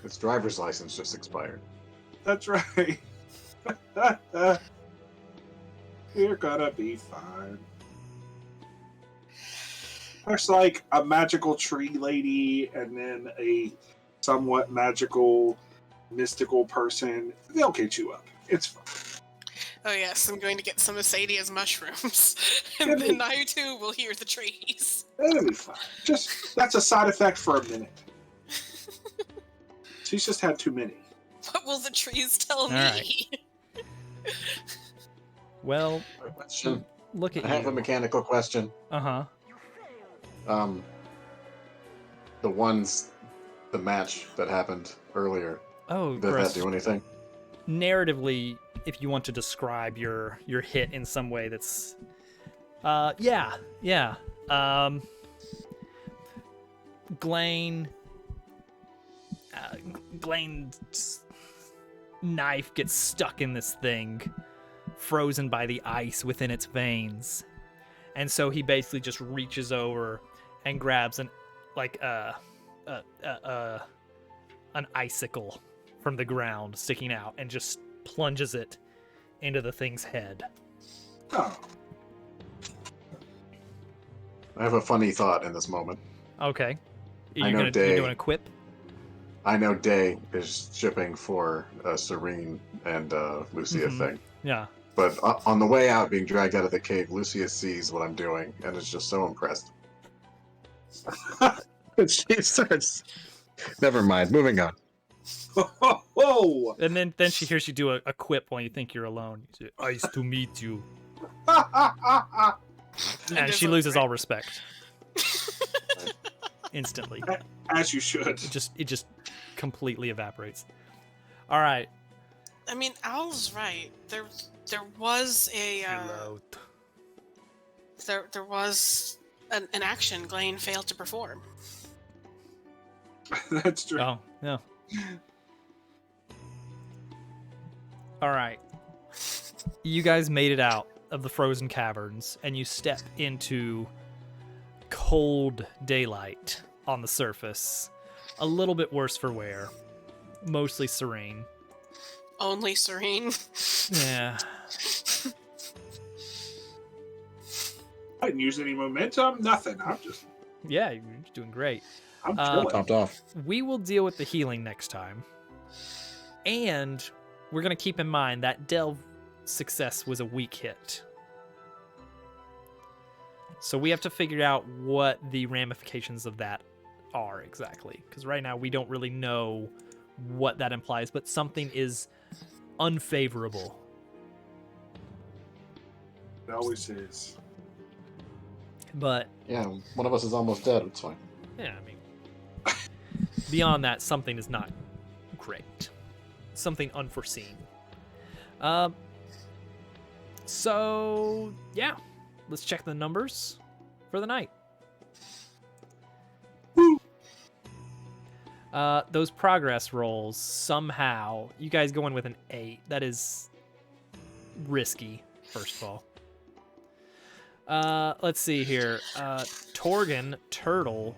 His driver's license just expired. that's right. You're gonna be fine. There's like a magical tree lady and then a somewhat magical, mystical person. They'll get you up. It's fine. Oh yes, I'm going to get some Asadia's mushrooms, and then I too will hear the trees. It'll be fine. Just that's a side effect for a minute. She's just had too many. What will the trees tell me? right. Well, Question. look at I have a you. mechanical question. Uh-huh. The match that happened earlier, Oh, did that gross. do anything? Narratively, if you want to describe your hit in some way that's yeah. Glaine's knife gets stuck in this thing, frozen by the ice within its veins. And so he basically just reaches over and grabs an icicle from the ground sticking out and just plunges it into the thing's head. Oh, I have a funny thought in this moment. Okay. I know You're Day. doing a quip? I know Day is shipping for Serene and Lucia Mhm. thing. Yeah. But on the way out, being dragged out of the cave, Lucia sees what I'm doing and is just so impressed. She starts. Never mind. Moving on. oh. And then she hears you do a quip while you think you're alone. You say, "Nice to meet you." And she loses all respect. Instantly. As you should. It just completely evaporates. All right. I mean, Al's right. There was a there was an action Glane failed to perform. That's true. Oh, no. All right. You guys made it out of the frozen caverns, and you step into cold daylight on the surface. A little bit worse for wear. Mostly serene. Only Serene. Yeah. I didn't use any momentum. Nothing. Yeah, you're doing great. I'm chilling. Topped off. We will deal with the healing next time. And we're going to keep in mind that Delve success was a weak hit. So we have to figure out what the ramifications of that are exactly. Because right now we don't really know what that implies, but something is unfavorable. It always is. But, Yeah, one of us is almost dead. It's fine. yeah, I mean, beyond that, something is not great. Something unforeseen. So, yeah, let's check the numbers for the night. Those progress rolls, somehow, you guys go in with an 8. That is risky, first of all. Let's see here. Torgen, Turtle,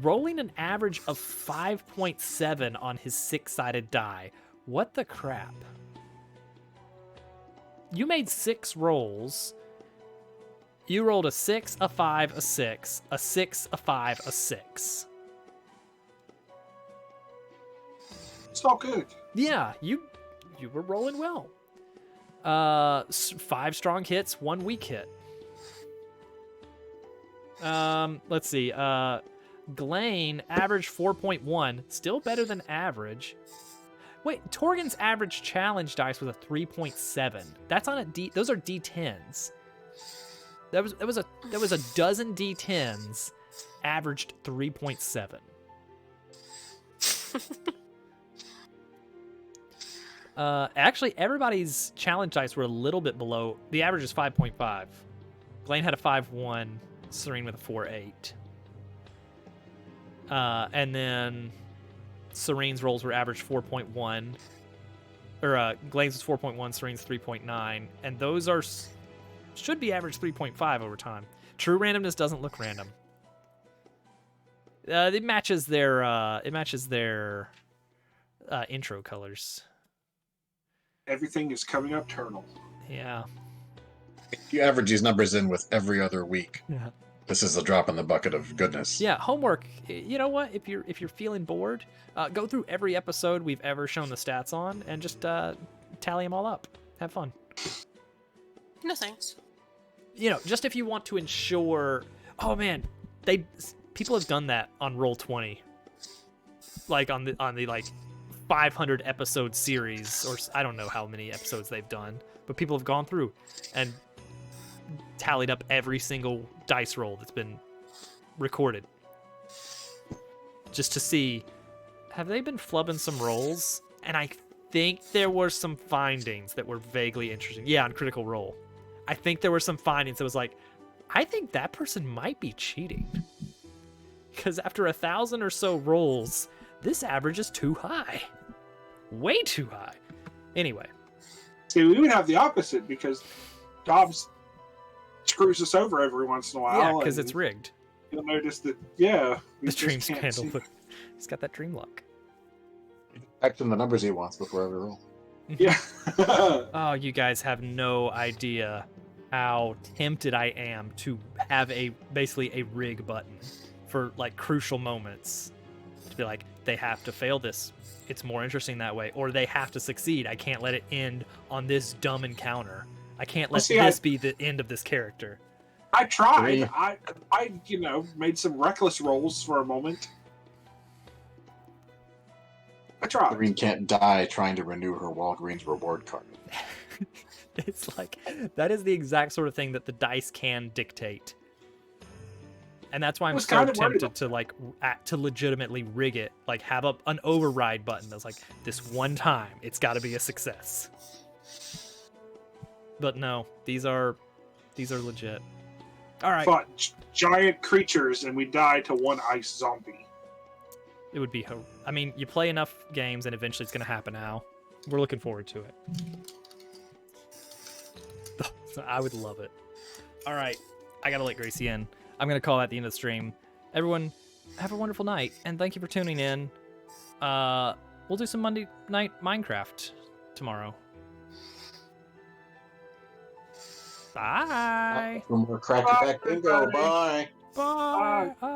rolling an average of 5.7 on his 6-sided die. What the crap? You made 6 rolls. You rolled a 6, a 5, a 6, a 6, a 5, a 6. It's all good. Yeah, you were rolling well. 5 strong hits, 1 weak hit. Let's see. Glane, average 4.1, still better than average. Wait, Torgen's average challenge dice was a 3.7. That's on a D. Those are D10s. That was a dozen D10s, averaged 3.7. Actually, everybody's challenge dice were a little bit below. The average is 5.5. Blaine had a 5.1. Serene with a 4.8. And then Serene's rolls were average 4.1. Or Glaine's is 4.1, Serene's 3.9. And those are should be average 3.5 over time. True randomness doesn't look random. It matches their intro colors. Everything is coming up Turnal. Yeah. If you average these numbers in with every other week, Yeah. this is a drop in the bucket of goodness. Yeah, homework. You know what? If you're feeling bored, go through every episode we've ever shown the stats on and just tally them all up. Have fun. No thanks. You know, just if you want to ensure. Oh man, people have done that on Roll20, like on the like 500 episode series, or I don't know how many episodes they've done, but people have gone through and tallied up every single dice roll that's been recorded, just to see, have they been flubbing some rolls? And I think there were some findings that were vaguely interesting. Yeah, on Critical Role, I think there were some findings that was like, I think that person might be cheating, because after 1,000 or so rolls, this average is too high, way too high. Anyway, See, we would have the opposite because Dobbs screws us over every once in a while. yeah, because it's rigged. You'll notice that, yeah, we The just dream's can't handle. see. He's got that dream luck. Action the numbers he wants before every roll. Yeah. Oh, you guys have no idea how tempted I am to have basically a rig button for like crucial moments. To be like, they have to fail this. It's more interesting that way. Or they have to succeed. I can't let it end on this dumb encounter. I can't let this be the end of this character. I tried. Three. I made some reckless rolls for a moment. I tried. Green can't die trying to renew her Walgreens reward card. It's like, that is the exact sort of thing that the dice can dictate. And that's why I'm was so kind of worried tempted to like to legitimately rig it, like have an override button that's like, this one time it's got to be a success. But no, these are legit. All right, Fought giant creatures and we died to one ice zombie. it would be. I mean, you play enough games and eventually it's gonna happen. Now, we're looking forward to it. I would love it. All right, I gotta let Gracie in. I'm gonna call that the end of the stream. Everyone, have a wonderful night, and thank you for tuning in. We'll do some Monday night Minecraft tomorrow. Bye. For more Cracky Back Bingo. Bye. Bye. Bye.